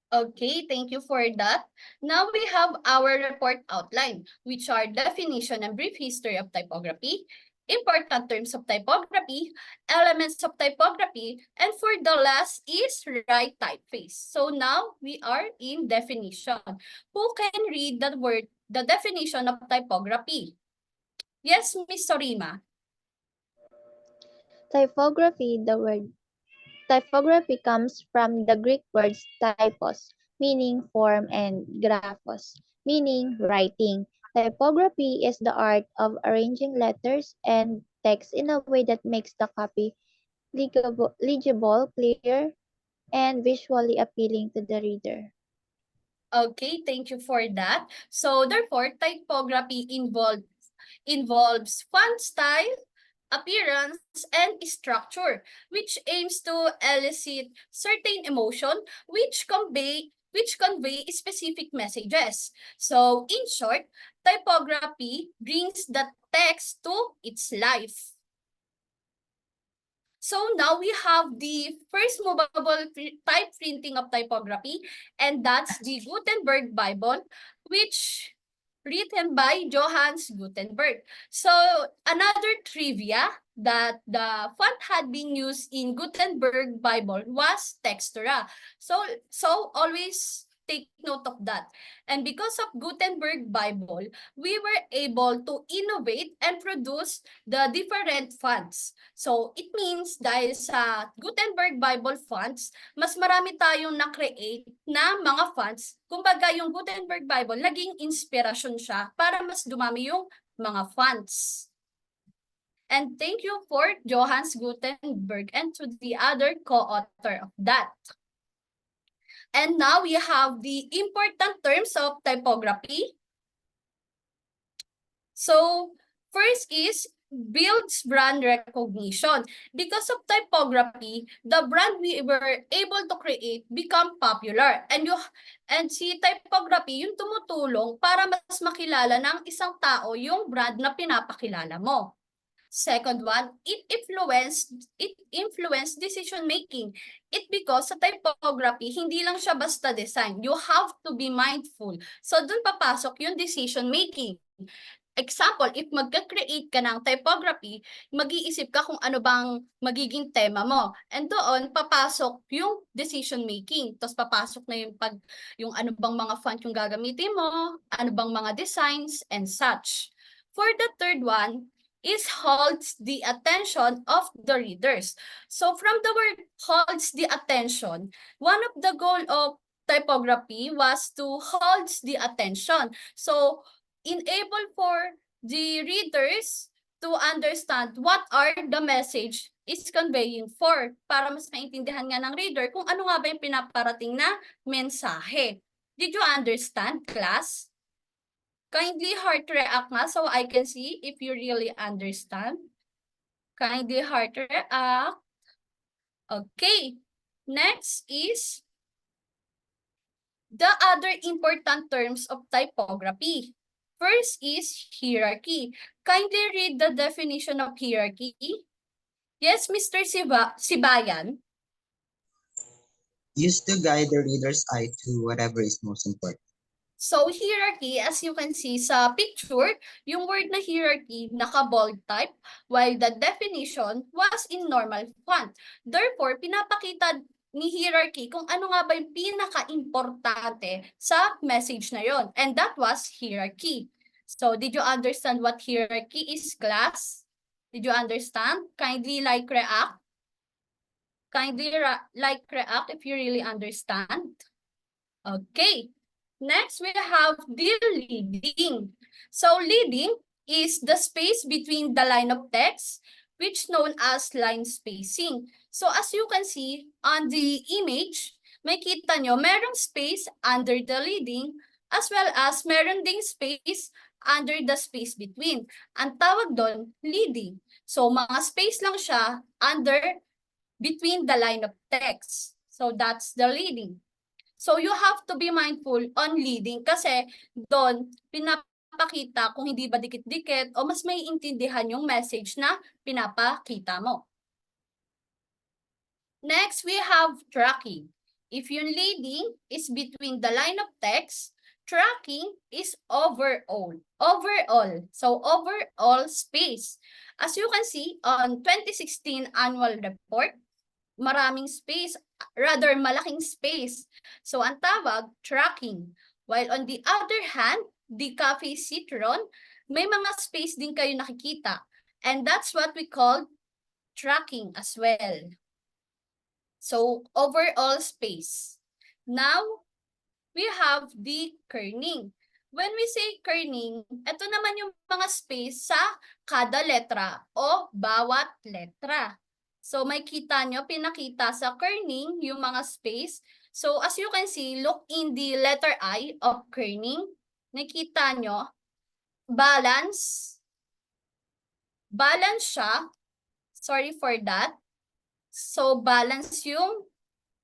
Okay, thank you for that. Now we have our report outline, which are definition and brief history of typography, important terms of typography, elements of typography, and for the last is right typeface. So now we are in definition. Who can read the definition of typography? Yes, Miss Sorima. Typography, the word typography comes from the Greek words typos, meaning form, and graphos, meaning writing. Typography is the art of arranging letters and text in a way that makes the copy legible, clear, and visually appealing to the reader. Okay, thank you for that. So therefore, typography involves font style, appearance, and structure, which aims to elicit certain emotion which convey which convey specific messages. So in short, typography brings the text to its life. So now we have the first movable type printing of typography, and that's the Gutenberg Bible, which written by Johannes Gutenberg. So another trivia that the font had been used in Gutenberg Bible was Textura. So always take note of that. And because of Gutenberg Bible, we were able to innovate and produce the different fonts. So it means dahil sa Gutenberg Bible fonts, mas marami tayong na-create na mga fonts. Kumbaga yung Gutenberg Bible, naging inspirasyon siya para mas dumami yung mga fonts. And thank you for Johannes Gutenberg and to the other co-author of that. And now we have the important terms of typography. So first is builds brand recognition. Because of typography, the brand we were able to create become popular. And si typography yung tumutulong para mas makilala ng isang tao yung brand na pinapakilala mo. Second one, it influenced decision making. It because sa typography, hindi lang siya basta design. You have to be mindful. So dun papasok yung decision making. Example, if magka-create ka ng typography, mag-iisip ka kung ano bang magiging tema mo. And doon, papasok yung decision making. Tapos papasok na yung ano bang mga font yung gagamitin mo, ano bang mga designs, and such. For the third one, is holds the attention of the readers. So from the word holds the attention, one of the goal of typography was to hold the attention. So enable for the readers to understand what are the message is conveying for para mas maintindihan nga ng reader kung ano nga ba yung pinaparating na mensahe. Did you understand, class? Kindly heart react nga so I can see if you really understand. Kindly heart react. Okay. Next is the other important terms of typography. First is hierarchy. Kindly read the definition of hierarchy. Yes, Mr. Sibayan. Used to guide the reader's eye to whatever is most important. So hierarchy, as you can see sa picture, yung word na hierarchy naka-bold type, while the definition was in normal font. Therefore, pinapakita ni hierarchy kung ano nga ba yung pinaka-importante sa message na yon. And that was hierarchy. So, did you understand what hierarchy is, class? Did you understand? Kindly like react. Kindly like react if you really understand. Okay. Next, we have the leading. So leading is the space between the line of text, which known as line spacing. So as you can see on the image, may kita nyo, merong space under the leading as well as meron ding space under the space between. Ang tawag doon, leading. So mga space lang siya between the line of text. So that's the leading. So you have to be mindful on leading kasi doon pinapakita kung hindi ba dikit-dikit o mas may intindihan yung message na pinapakita mo. Next, we have tracking. If yung leading is between the line of text, tracking is overall. So overall space. As you can see on 2016 annual report, maraming space, rather malaking space. So ang tawag, tracking. While on the other hand, the Cafe Citron, may mga space din kayo nakikita. And that's what we call tracking as well. So overall space. Now, we have the kerning. When we say kerning, ito naman yung mga space sa kada letra o bawat letra. So may kita nyo, pinakita sa kerning yung mga space. So as you can see, look in the letter I of kerning. Nakita nyo, balance. Balance siya. Sorry for that. So balance yung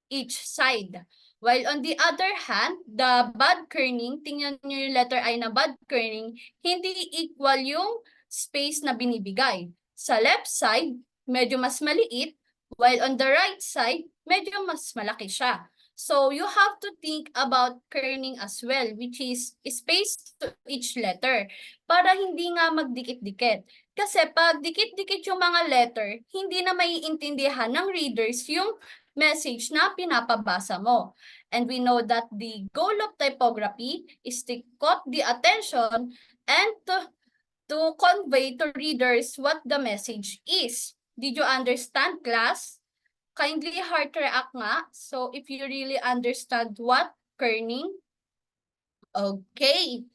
each side. While on the other hand, the bad kerning, tingnan nyo yung letter I na bad kerning, hindi equal yung space na binibigay. Sa left side, medyo mas maliit, while on the right side, medyo mas malaki siya. So you have to think about kerning as well, which is space to each letter, para hindi nga magdikit-dikit. Kasi pag dikit-dikit yung mga letter, hindi na maiintindihan ng readers yung message na pinapabasa mo. And we know that the goal of typography is to caught the attention and to convey to readers what the message is. Did you understand, class? Kindly heart react nga. So if you really understand what kerning. Okay.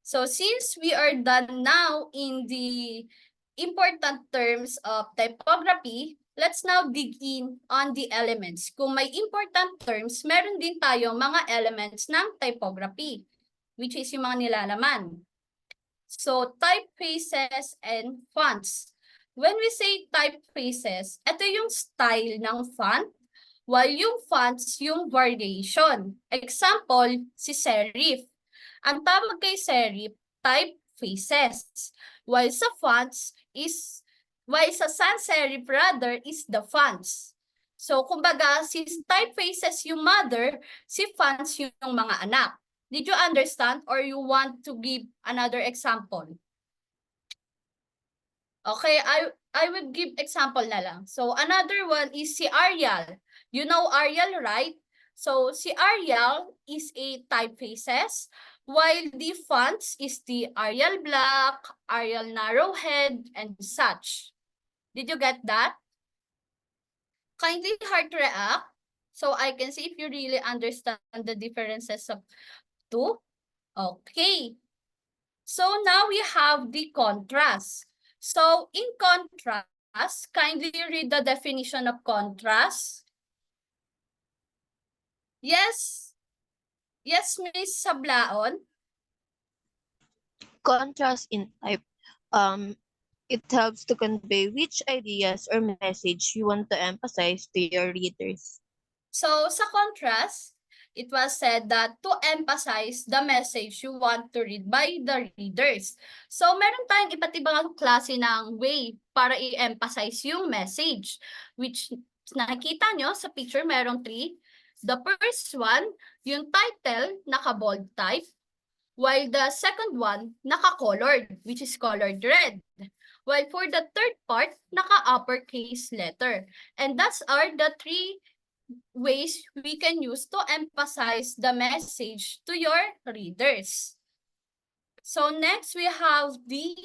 So since we are done now in the important terms of typography, let's now dig in on the elements. Kung may important terms, meron din tayong mga elements ng typography, which is yung mga nilalaman. So typefaces and fonts. When we say typefaces, ito yung style ng font, while yung fonts yung variation. Example, si serif. Ang tawag kay serif, typefaces. While sa fonts is, while sa sans serif rather is the fonts. So kumbaga, si typefaces yung mother, si fonts yung mga anak. Did you understand or you want to give another example? Okay, I would give example na lang. So another one is si Arial. You know Arial, right? So si Arial is a typefaces, while the fonts is the Arial Black, Arial Narrowhead, and such. Did you get that? Kindly heart react so I can see if you really understand the differences of two. Okay. So now we have the contrast. So in contrast, kindly read the definition of contrast. Yes. Yes, Miss Sablaon. Contrast in type. It helps to convey which ideas or message you want to emphasize to your readers. So sa contrast, it was said that to emphasize the message you want to read by the readers. So meron tayong iba't ibang klase ng way para i-emphasize yung message, which nakikita nyo sa picture, merong 3. The first one, yung title, naka-bold type, while the second one, naka-colored, which is colored red. While for the third part, naka-uppercase letter. And that's are the 3 ways we can use to emphasize the message to your readers. So next we have the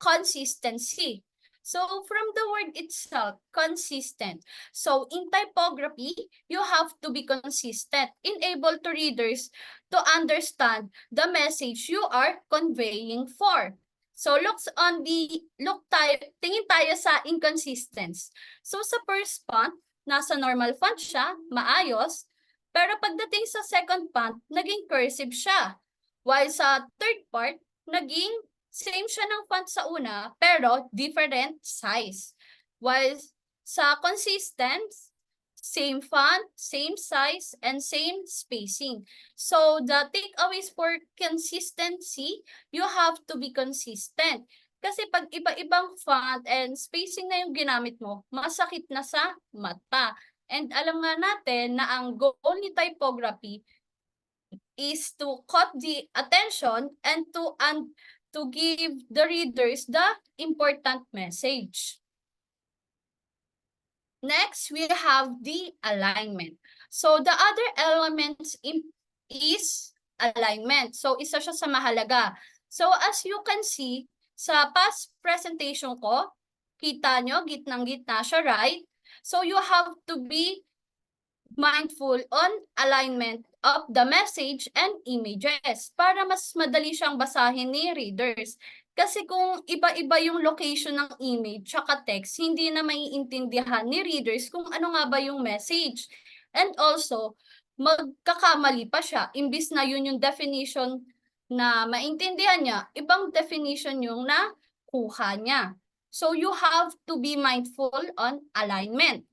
consistency. So from the word itself, consistent. So in typography, you have to be consistent, enable to readers to understand the message you are conveying for. So tingin tayo sa inconsistency. So sa first font, nasa normal font siya, maayos, pero pagdating sa second font, naging cursive siya. While sa third part, naging same siya ng font sa una, pero different size. While sa consistent, same font, same size, and same spacing. So the takeaways for consistency, you have to be consistent. Kasi pag iba-ibang font and spacing na yung ginamit mo, masakit na sa mata. And alam nga natin na ang goal ni typography is to caught the attention and to give the readers the important message. Next, we have the alignment. So the other elements is alignment. So isa siya sa mahalaga. So as you can see, sa past presentation ko, kita nyo, gitnang-gitna siya, right? So you have to be mindful on alignment of the message and images para mas madali siyang basahin ni readers. Kasi kung iba-iba yung location ng image tsaka text, hindi na maiintindihan ni readers kung ano nga ba yung message. And also, magkakamali pa siya. Imbis na yun yung definition na maintindihan niya, ibang definition yung nakuha niya. So you have to be mindful on alignment.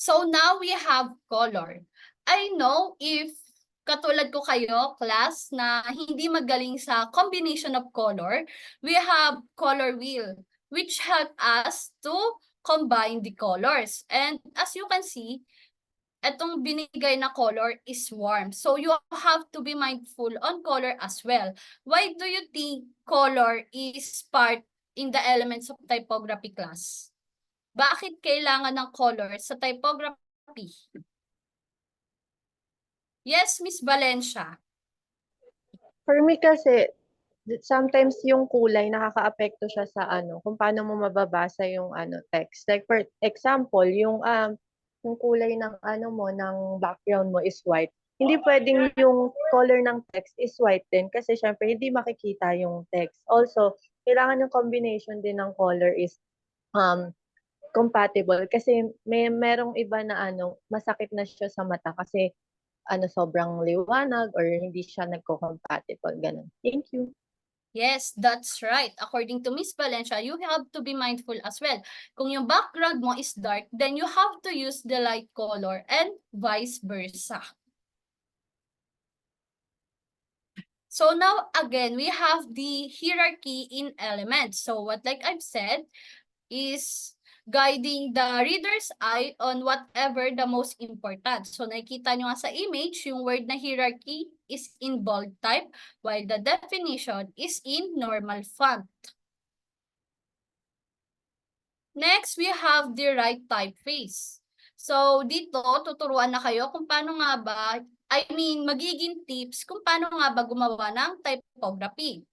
So now we have color. I know if katulad ko kayo, class, na hindi magaling sa combination of color, we have color wheel, which help us to combine the colors. And as you can see, etong binigay na color is warm. So you have to be mindful on color as well. Why do you think color is part in the elements of typography class? Bakit kailangan ng color sa typography? Yes, Miss Valencia. For me kasi, sometimes yung kulay nakakaapekto siya sa kung paano mo mababasa yung text. Like for example, yung kulay ng ng background mo is white. Hindi pwedeng yung color ng text is white din kasi syempre hindi makikita yung text. Also, kailangan yung combination din ng color is compatible kasi merong iba na masakit na siya sa mata kasi sobrang liwanag or hindi siya nagko-compatible, ganun. Thank you. Yes, that's right. According to Miss Valencia, you have to be mindful as well. Kung yung background mo is dark, then you have to use the light color and vice versa. So now, again, we have the hierarchy in elements. So what like I've said is guiding the reader's eye on whatever the most important. So nakikita nyo nga sa image, yung word na hierarchy is in bold type, while the definition is in normal font. Next, we have the right typeface. So dito, tuturuan na kayo kung paano nga ba, magiging tips kung paano nga ba gumawa ng typography.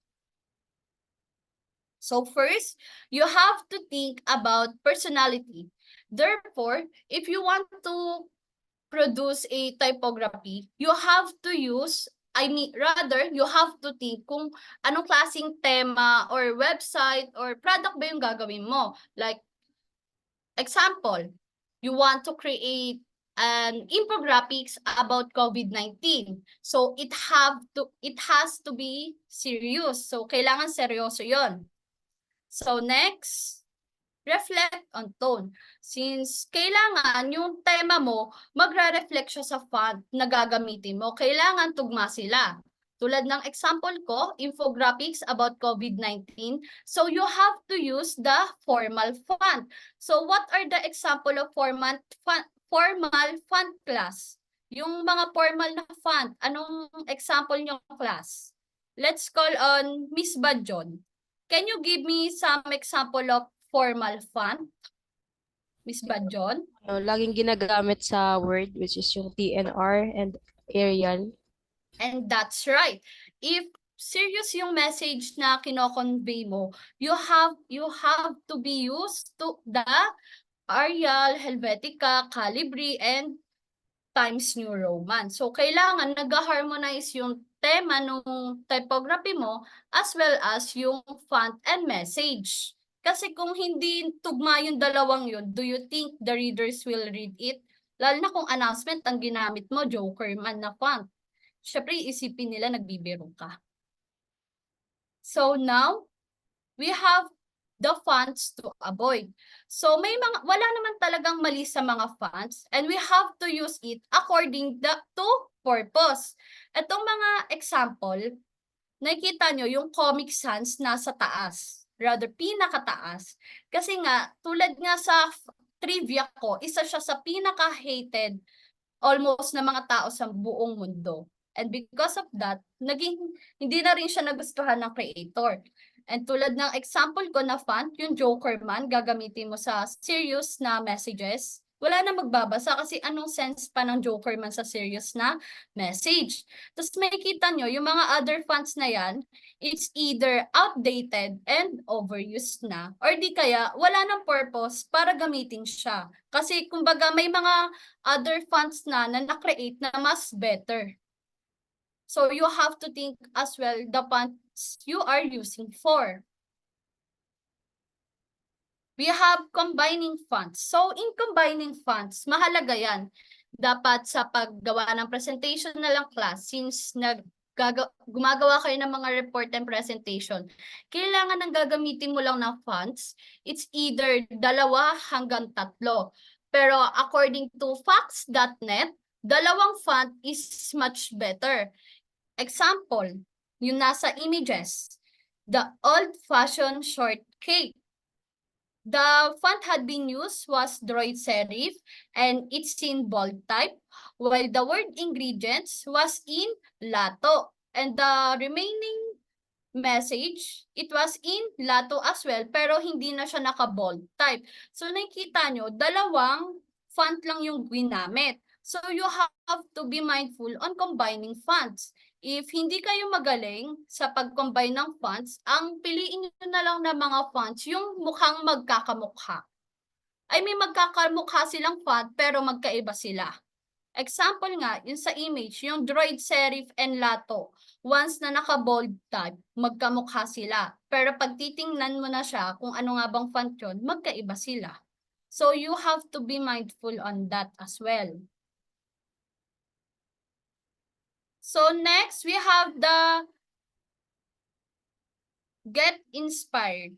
So first, you have to think about personality. Therefore, if you want to produce a typography, you have to use, you have to think kung anong klaseng tema or website or product ba yung gagawin mo. Like, example, you want to create an infographics about COVID-19. So it has to be serious. So kailangan seryoso 'yon. So next, reflect on tone. Since kailangan yung tema mo, magre-reflect siya sa font na gagamitin mo. Kailangan tugma sila. Tulad ng example ko, infographics about COVID-19. So you have to use the formal font. So what are the example of formal font class? Yung mga formal na font, anong example nyo class? Let's call on Miss Badjon. Can you give me some example of formal font? Miss Badjon? Laging ginagamit sa Word, which is yung TNR and Arial. And that's right. If serious yung message na kino-convey mo, you have to be used to the Arial, Helvetica, Calibri, and Times New Roman. So, kailangan nag-harmonize yung tema ng typography mo as well as yung font and message. Kasi kung hindi tugma yung dalawang yun, do you think the readers will read it? Lalo na kung announcement ang ginamit mo, Jokerman na font. Syempre, isipin nila nagbibiro ka. So now, we have the fonts to avoid. So wala naman talagang mali sa mga fonts and we have to use it according to purpose. Itong mga example, nakikita nyo yung Comic Sans nasa taas, rather pinakataas. Kasi nga, tulad nga sa trivia ko, isa siya sa pinaka-hated almost na mga tao sa buong mundo. And because of that, hindi na rin siya nagustuhan ng creator. And tulad ng example ko na font, yung Jokerman, gagamitin mo sa serious na messages, wala na magbabasa kasi anong sense pa ng Jokerman sa serious na message. Tapos makikita nyo, yung mga other fonts na yan, it's either outdated and overused na, or di kaya wala ng purpose para gamitin siya. Kasi kumbaga may mga other fonts na na-create na mas better. So you have to think as well the fonts you are using for. We have combining fonts. So in combining fonts, mahalaga yan. Dapat sa paggawa ng presentation na lang class, since gumagawa kayo ng mga report and presentation, kailangan ng gagamitin mo lang ng fonts, it's either 2 hanggang 3. Pero according to facts.net, dalawang font is much better. Example, yung nasa images, the old-fashioned short cake. The font had been used was Droid Serif and it's in bold type, while the word ingredients was in Lato. And the remaining message, it was in Lato as well, pero hindi na siya naka-bold type. So nakikita nyo, dalawang font lang yung ginamit. So you have to be mindful on combining fonts. If hindi kayo magaling sa pag-combine ng fonts, ang piliin nyo na lang na mga fonts yung mukhang magkakamukha. Ay may magkakamukha silang font pero magkaiba sila. Example nga, yung sa image, yung Droid Serif and Lato. Once na naka-bold type, magkamukha sila. Pero pag titingnan mo na siya kung ano nga bang font yun, magkaiba sila. So you have to be mindful on that as well. So next, we have the get inspired.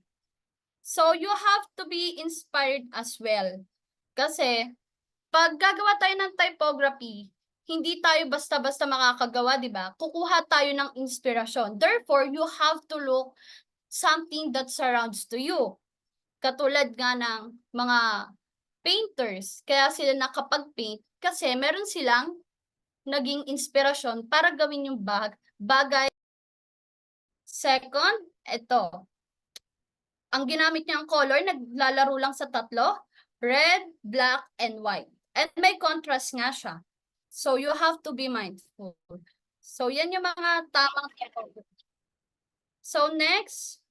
So you have to be inspired as well. Kasi pag gagawa tayo ng typography, hindi tayo basta-basta makakagawa, di ba? Kukuha tayo ng inspirasyon. Therefore, you have to look something that surrounds to you. Katulad nga ng mga painters, kaya sila nakapag-paint kasi meron silang naging inspirasyon para gawin yung bagay. Second, ito. Ang ginamit niyang color, naglalaro lang sa tatlo, red, black, and white. And may contrast nga siya. So you have to be mindful. So yan yung mga tamang typography. So next,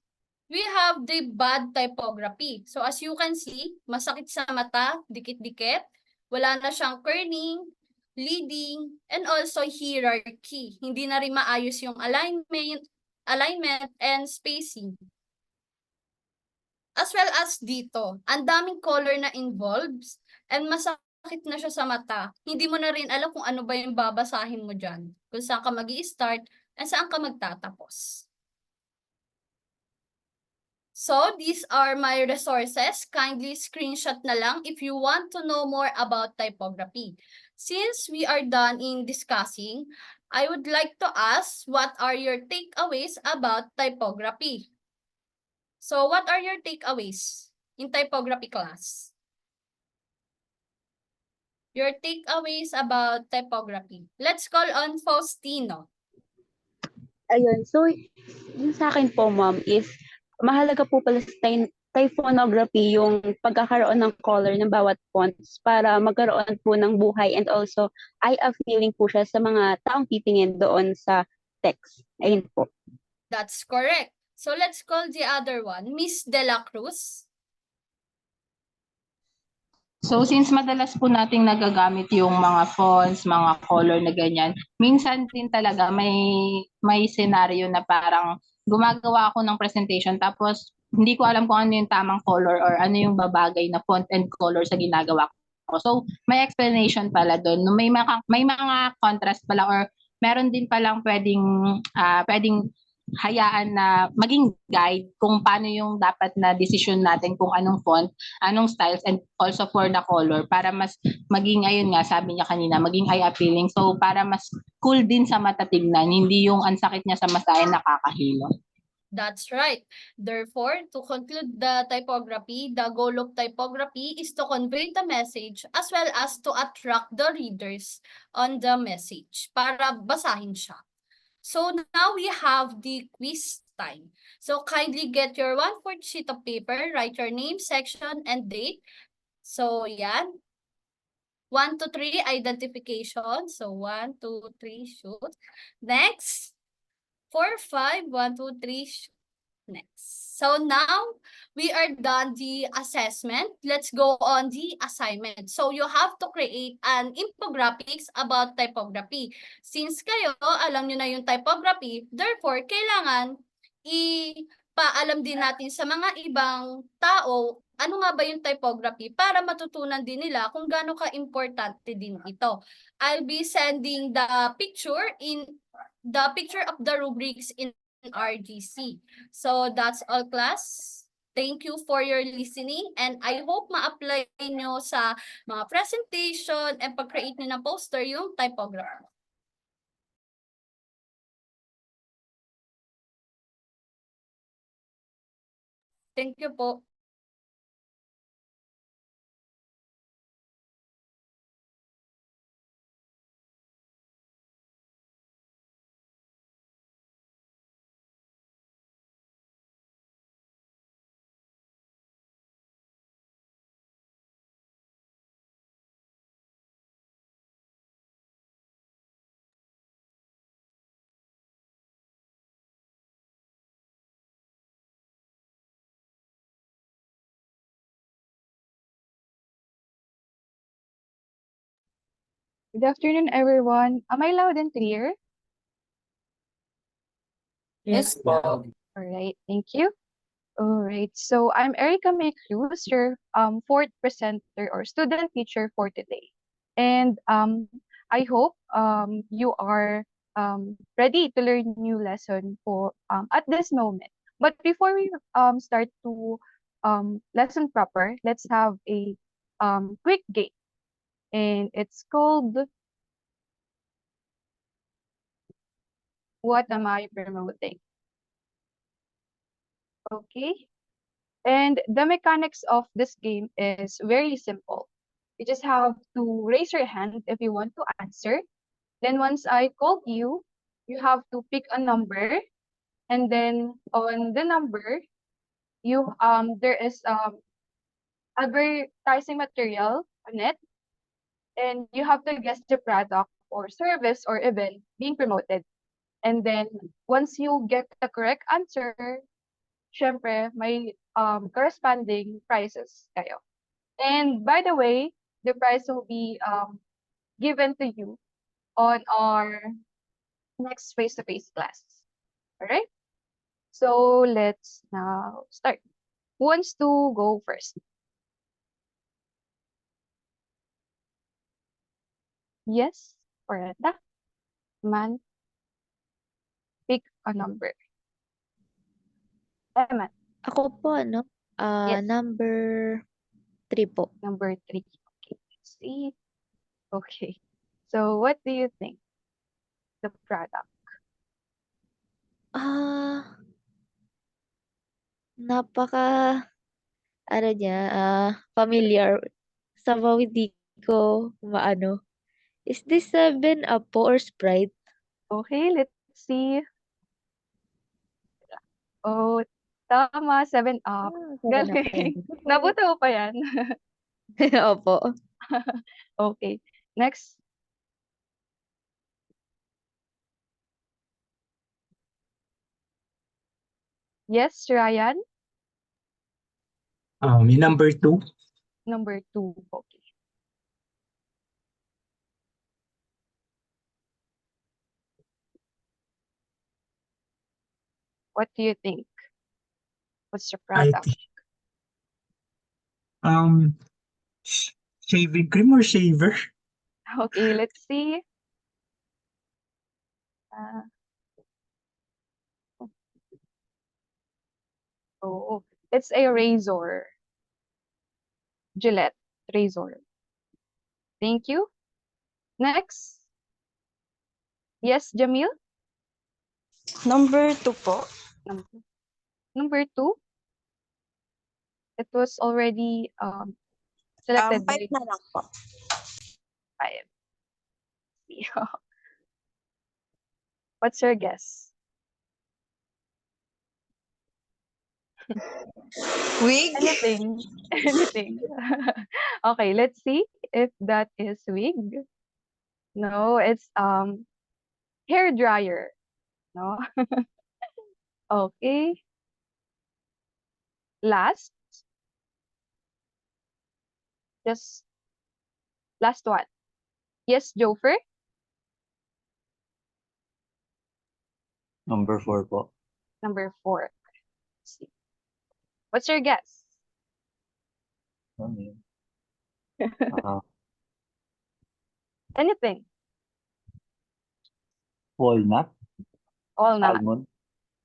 we have the bad typography. So as you can see, masakit sa mata, dikit-dikit, wala na siyang kerning, leading, and also hierarchy. Hindi na rin maayos yung alignment and spacing. As well as dito, ang daming color na involves and masakit na siya sa mata. Hindi mo na rin alam kung ano ba yung babasahin mo dyan. Kung saan ka mag-i-start and saan ka magtatapos. So, these are my resources. Kindly screenshot na lang if you want to know more about typography. Since we are done in discussing, I would like to ask what are your takeaways about typography? So, what are your takeaways in typography class? Your takeaways about typography. Let's call on Faustino. Ayun, so yung sa akin po ma'am is mahalaga po pala sa typhonography yung pagkakaroon ng color ng bawat fonts para magkaroon po ng buhay and also eye appealing po siya sa mga taong titingin doon sa text. Ayun po. That's correct. So let's call the other one, Miss De La Cruz. So since madalas po nating nagagamit yung mga fonts, mga color na ganyan, minsan din talaga may scenario na parang gumagawa ako ng presentation tapos hindi ko alam kung ano yung tamang color or ano yung babagay na font and color sa ginagawa ko. So may explanation pala doon. May mga contrast pala or meron din palang pwedeng hayaan na maging guide kung paano yung dapat na decision natin kung anong font, anong styles, and also for the color para mas maging, ayun nga, sabi niya kanina, maging eye-appealing. So, para mas cool din sa mata tignan, hindi yung ansakit niya sa mata ay nakakahilo. That's right. Therefore, to conclude the typography, the goal of typography is to convey the message as well as to attract the readers on the message para basahin siya. So now we have the quiz time. So kindly get your 1/4 sheet of paper, write your name, section, and date. So yan. 1 to 3 identification. So 1, 2, 3, shoot. Next. 4, 5, 1, 2, 3, shoot. Next. So now we are done the assessment. Let's go on the assignment. So you have to create an infographics about typography. Since kayo alam nyo na yung typography, therefore kailangan ipaalam din natin sa mga ibang tao ano nga ba yung typography para matutunan din nila kung gaano ka-importante din ito. I'll be sending the picture of the rubrics in RGC. So that's all, class. Thank you for your listening and I hope ma-apply nyo sa mga presentation and pag-create nyo ng poster yung typography. Thank you po. Good afternoon, everyone. Am I loud and clear? Yes po. All right, thank you. All right, so I'm Erica May Cruz, your fourth presenter or student teacher for today. And I hope you are ready to learn new lesson for at this moment. But before we start to lesson proper, let's have a quick game. And it's called What Am I Promoting? Okay. And the mechanics of this game is very simple. You just have to raise your hand if you want to answer. Then once I called you, you have to pick a number. And then on the number, you there is advertising material on it. And you have to guess the product or service or event being promoted. And then once you get the correct answer, syempre may corresponding prizes kayo. And by the way, the prize will be given to you on our next face-to-face class. All right? So let's now start. Who wants to go first? Yes, Oretta? Man, pick a number. Eman. Ako po, ano? Yes. Number 3 po. Number 3. Okay, let's see. Okay. So what do you think? The product. Napaka, ano niya, familiar. Somehow hindi ko maano. Is this 7-Up po or Sprite? Okay, let's see. Oh, tama, 7-Up. 7-Up. Galing. Nabuto mo pa yan. Opo. Okay, next. Yes, Ryan? Yung number 2. Number 2. Okay. What do you think? What's the I product? think, shaving cream or shaver? Okay, let's see. Oh, it's a razor. Gillette razor. Thank you. Next. Yes, Jamil? Number 2 po. Number 2? It was already selected 5 na lang po. 5. What's your guess? Wig? Anything. Anything. Okay, let's see if that is wig. No, it's hair dryer. No. Okay. Last. Just last one. Yes, Jofer? Number 4 po. Number 4. Let's see. What's your guess? Ano yun? Anything. Walnut? Walnut. Almond?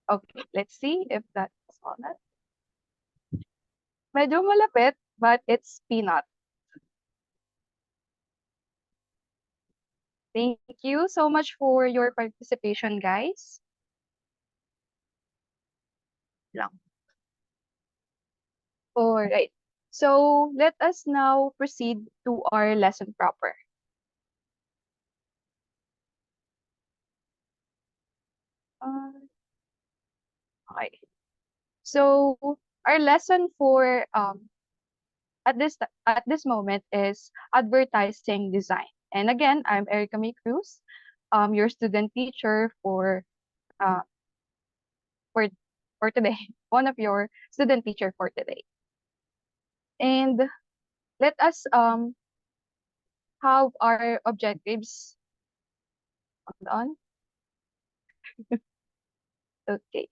Okay, let's see if that's walnut. Medyo malapit, but it's peanut. Thank you so much for your participation, guys. Lang. All right. So let us now proceed to our lesson proper. Okay. So our lesson for at this moment is advertising design. And again, I'm Erica May Cruz, your student teacher uh for for today, one of your student teacher for today. And let us have our objectives. Hold on. Okay.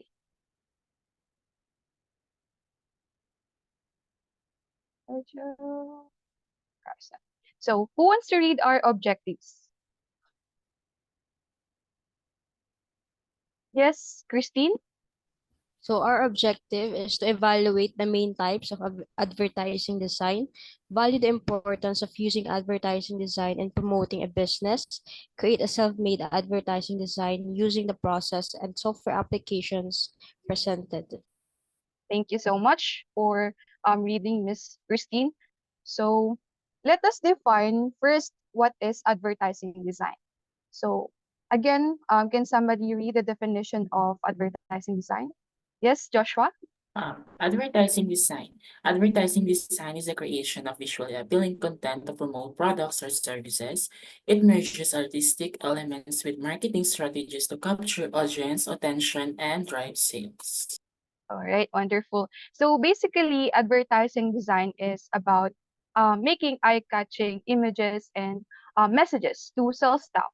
So who wants to read our objectives? Yes, Christine? So our objective is to evaluate the main types of advertising design, value the importance of using advertising design in promoting a business, create a self-made advertising design using the process and software applications presented. Thank you so much for reading, Miss Christine. So let us define first what is advertising design. So again, can somebody read the definition of advertising design? Yes, Joshua? Advertising design. Advertising design is the creation of visually appealing content to promote products or services. It merges artistic elements with marketing strategies to capture audience attention and drive sales. All right, wonderful. So basically, advertising design is about making eye-catching images and messages to sell stuff.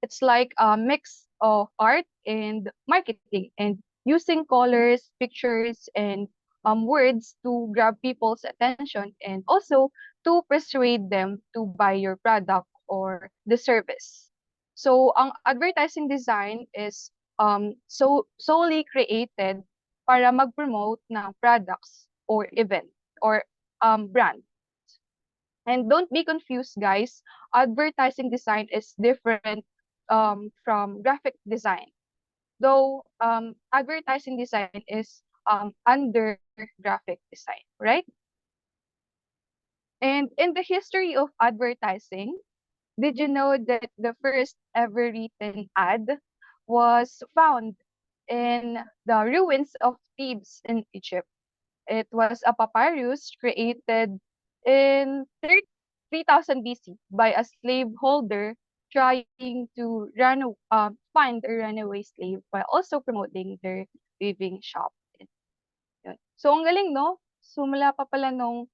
It's like a mix of art and marketing and using colors, pictures, and words to grab people's attention and also to persuade them to buy your product or the service. So, ang advertising design is solely created para mag-promote ng products or event or brand. And don't be confused, guys. Advertising design is different from graphic design. Though advertising design is under graphic design, right? And in the history of advertising, did you know that the first ever written ad was found in the ruins of Thebes in Egypt? It was a papyrus created in 3000 BC by a slaveholder trying to find a runaway slave while also promoting their weaving shop. Yun. So ang galing, no? Simula pa pala nung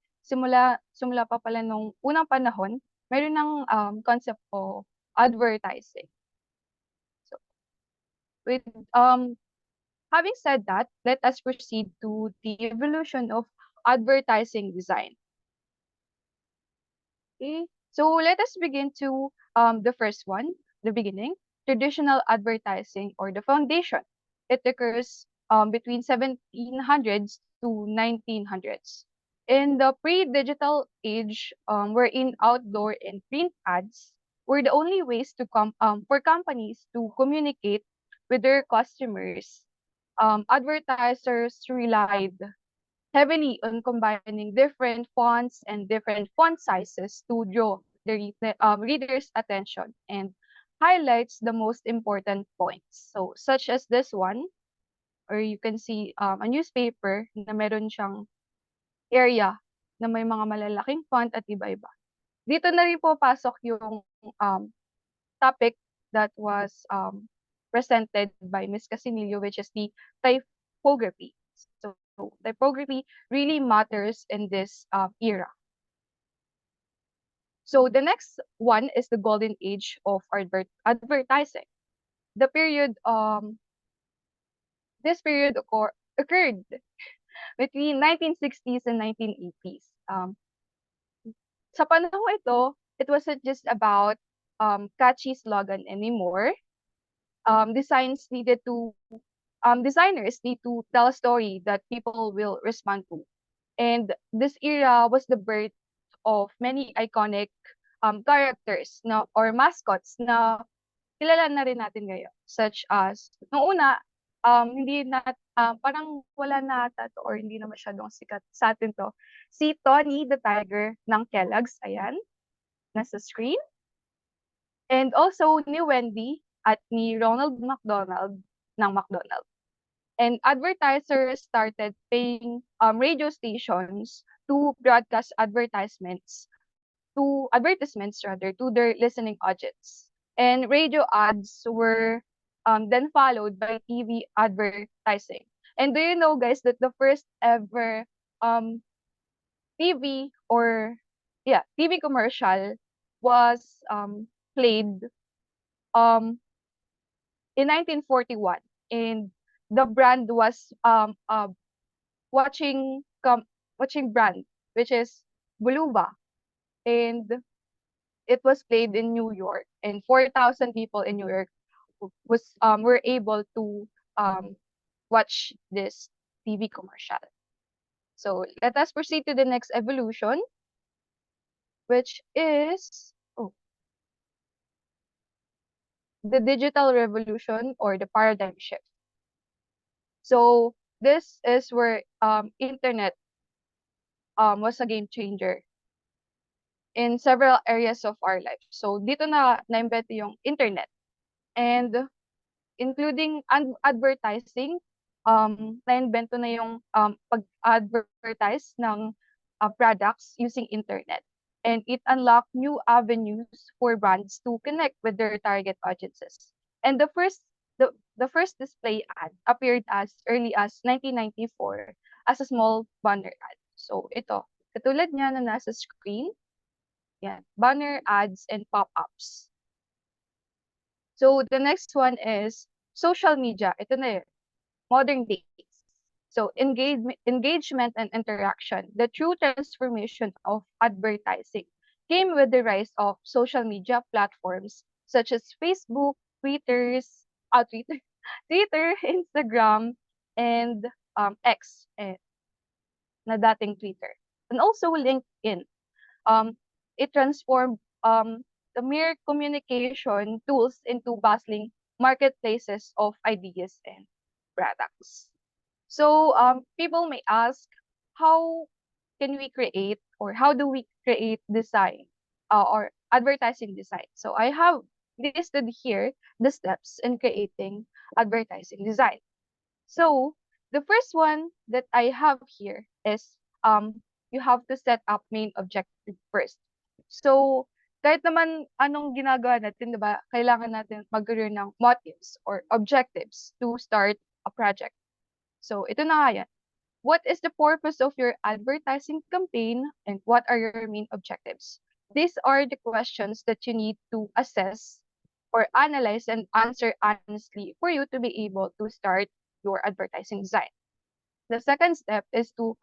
unang panahon, meron ng concept of advertising. So with having said that, let us proceed to the evolution of advertising design. Okay, so let us begin to the first one, the beginning, traditional advertising or the foundation. It occurs between 1700s to 1900s. In the pre-digital age, wherein outdoor and print ads were the only ways to for companies to communicate with their customers, advertisers relied heavily on combining different fonts and different font sizes to draw the reader's attention and highlights the most important points. So, such as this one, or you can see a newspaper na meron siyang area na may mga malalaking font at iba-iba. Dito na rin po pasok yung topic that was presented by Ms. Casimilio, which is the typography. So typography really matters in this era. So the next one is the golden age of advertising. The period, this period occurred between 1960s and 1980s. Sa panahon ito, it wasn't just about catchy slogan anymore. Designers need to tell a story that people will respond to. And this era was the birth of many iconic characters na or mascots na kilala na rin natin ngayon, such as nung una hindi na parang wala na ata to or hindi na masyadong sikat sa atin to, si Tony the Tiger ng Kellogg's, ayan, nasa screen. And also ni Wendy at ni Ronald McDonald ng McDonald's. And advertisers started paying radio stations to broadcast advertisements rather to their listening audience. And radio ads were then followed by TV advertising. And do you know, guys, that the first ever TV TV commercial was played in 1941, and the brand was watching brand, which is Buluva, and it was played in New York, and 4,000 people in New York were able to watch this TV commercial. So let us proceed to the next evolution, which is the digital revolution or the paradigm shift. So this is where internet was a game changer in several areas of our life. So dito na-invento yung internet, and including advertising, na-invento na yung pag-advertise ng products using internet. And it unlocked new avenues for brands to connect with their target audiences. And the first display ad appeared as early as 1994 as a small banner ad. So ito, katulad niya na nasa screen, yan, banner ads and pop-ups. So the next one is social media. Ito na yun, modern days. So engagement and interaction, the true transformation of advertising came with the rise of social media platforms such as Facebook, Twitter, Instagram, and X, na dating Twitter, and also LinkedIn. It transformed the mere communication tools into bustling marketplaces of ideas and products. So people may ask, how can we create, or how do we create design or advertising design? So I have listed here the steps in creating advertising design. So the first one that I have here is you have to set up main objective first. So kahit naman anong ginagawa natin, 'di ba? Kailangan natin magkaroon ng motives or objectives to start a project. So ito na nga yan. What is the purpose of your advertising campaign, and what are your main objectives? These are the questions that you need to assess or analyze and answer honestly for you to be able to start your advertising design. The second step is to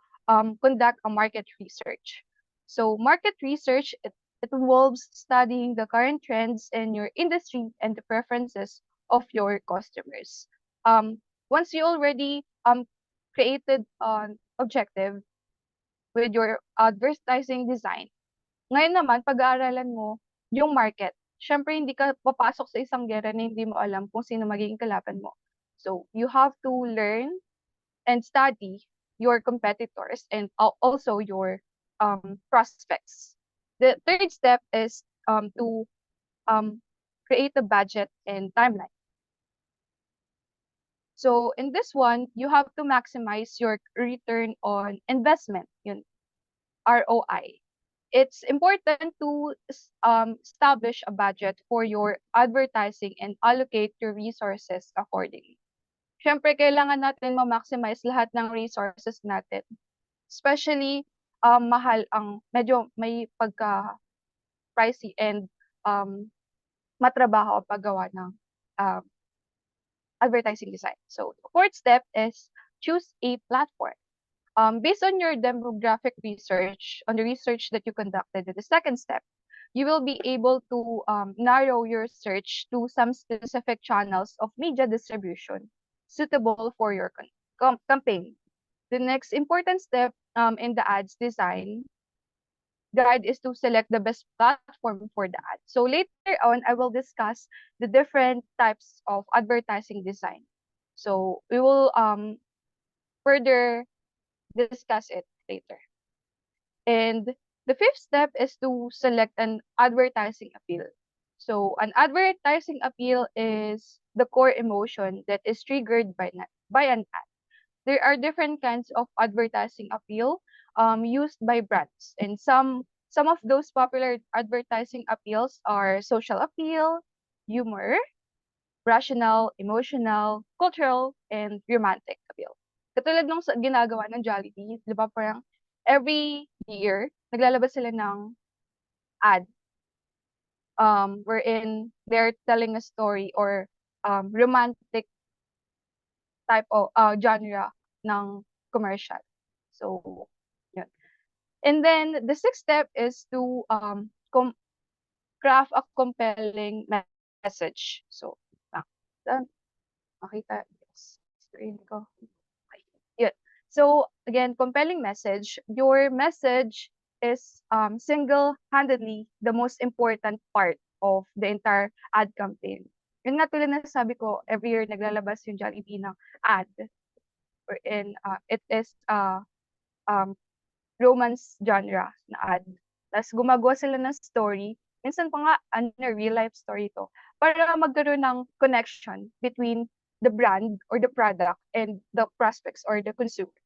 conduct a market research. So market research, it involves studying the current trends in your industry and the preferences of your customers. Once you already created an objective with your advertising design, ngayon naman pag-aaralan mo yung market. Syempre hindi ka papasok sa isang gera na hindi mo alam kung sino magiging kalaban mo. So you have to learn and study your competitors and also your prospects. The third step is to create a budget and timeline. So in this one, you have to maximize your return on investment, yun, ROI. It's important to establish a budget for your advertising and allocate your resources accordingly. Syempre, kailangan natin ma-maximize lahat ng resources natin. Especially, mahal medyo may pagka-pricey and matrabaho ang paggawa ng advertising design. So the fourth step is choose a platform. Based on your demographic research, on the research that you conducted in the second step, you will be able to narrow your search to some specific channels of media distribution suitable for your campaign. the next important step in the ads design guide is to select the best platform for the ad. So later on, I will discuss the different types of advertising design. So we will further discuss it later. And the fifth step is to select an advertising appeal. So an advertising appeal is the core emotion that is triggered by an ad. There are different kinds of advertising appeal used by brands, and some of those popular advertising appeals are social appeal, humor, rational, emotional, cultural, and romantic appeal. Katulad nung ginagawa ng Jollibee, di ba parang every year, naglalabas sila ng ad wherein they're telling a story or romantic type of genre ng commercial. So, yun. And then the sixth step is to craft a compelling message. So, done. Makita screen ko. Okay. Yun. So, again, compelling message. Your message is single-handedly the most important part of the entire ad campaign. Yun nga tulad na sabi ko, every year naglalabas yung Jollibee ng ad. Wherein it is romance genre na ad. Tapos gumagawa sila ng story. Minsan pa nga, real life story to. Para magkaroon ng connection between the brand or the product and the prospects or the consumers.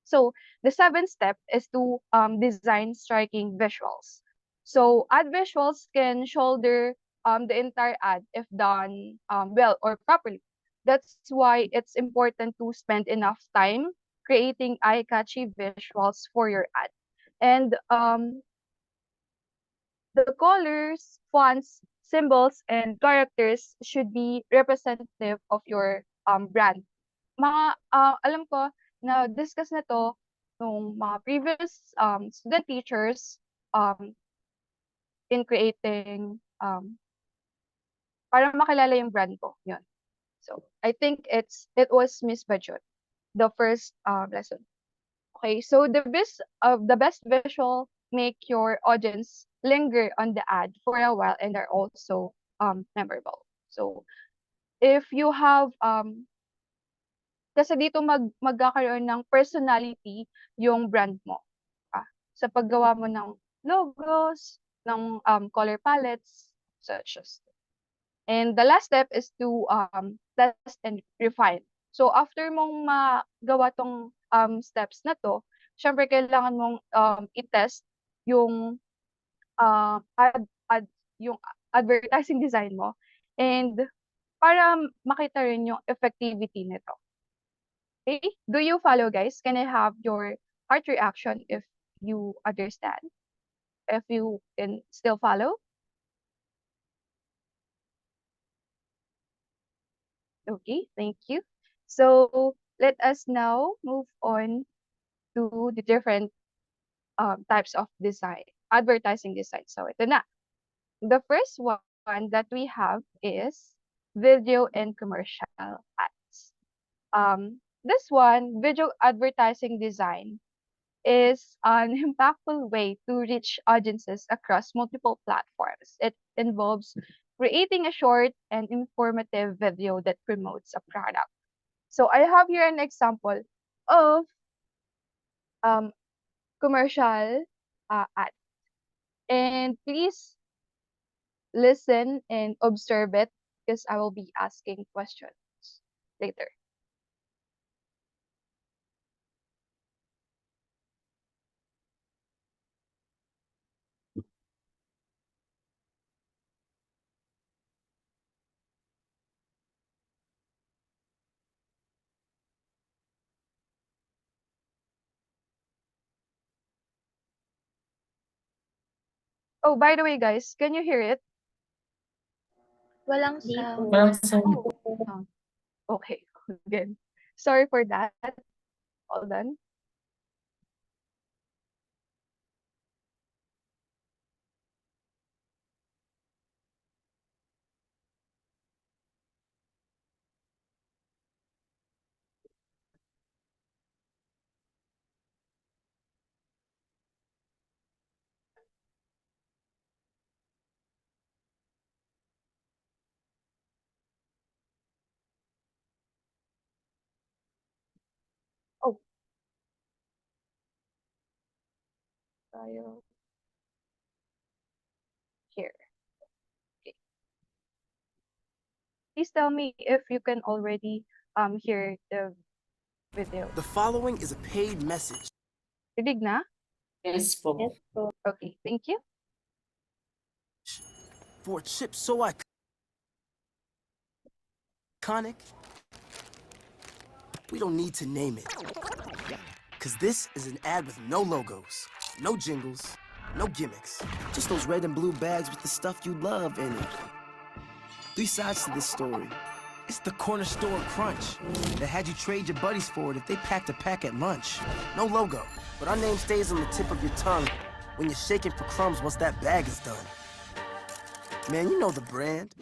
So the seventh step is to design striking visuals. So ad visuals can shoulder the entire ad if done well or properly. That's why it's important to spend enough time creating eye-catchy visuals for your ad. And the colors, fonts, symbols, and characters should be representative of your brand. Alam ko, na-discuss na to nung mga previous student teachers in creating para makilala yung brand ko. Yun. So, I think it was Miss Bajot, the first lesson. Okay, so the best visual make your audience linger on the ad for a while and are also memorable. So, if you have kasi dito magkakaroon ng personality yung brand mo. Sa paggawa mo ng logos, ng color palettes, such as. And the last step is to test and refine. So after mong magawa tong steps na to, syempre kailangan mong i-test yung yung advertising design mo and para makita rin yung effectivity nito. Okay? Do you follow, guys? Can I have your heart reaction if you understand? If you can still follow? Okay, thank you. So let us now move on to the different types of design, advertising design. So ito na. The first one that we have is video and commercial ads. This one, video advertising design, is an impactful way to reach audiences across multiple platforms. It involves creating a short and informative video that promotes a product. So I have here an example of commercial ad. And please listen and observe it because I will be asking questions later. Oh, by the way, guys, can you hear it? Walang Di sound. po. Walang sound. Okay, good. Sorry for that. Hold on. tayo. Here. Okay. Please tell me if you can already hear the video. The following is a paid message. Dinig na? Yes po. Yes po. Okay, thank you. For a chip so iconic, we don't need to name it. Cause this is an ad with no logos, no jingles, no gimmicks. Just those red and blue bags with the stuff you love in it. 3 sides to this story. It's the corner store crunch that had you trade your buddies for it if they packed a pack at lunch. No logo, but our name stays on the tip of your tongue when you're shaking for crumbs once that bag is done. Man, you know the brand.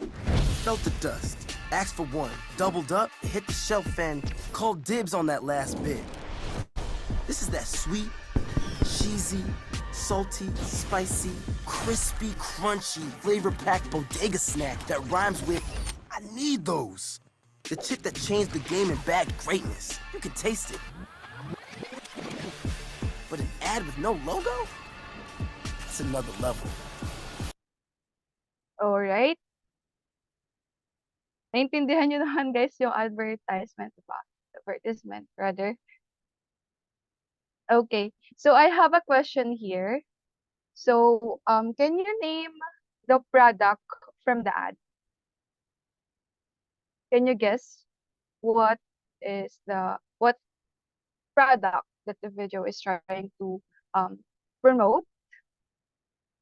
Felt the dust, asked for one, doubled up, hit the shelf and called dibs on that last bit. This is that sweet, cheesy, salty, spicy, crispy, crunchy, flavor-packed bodega snack that rhymes with, I need those. The chip that changed the game in bag greatness. You can taste it. But an ad with no logo? That's another level. Alright. Naintindihan nyo naman guys yung advertisement ba? Advertisement rather. Okay, so I have a question here. So, can you name the product from the ad? Can you guess what product that the video is trying to promote?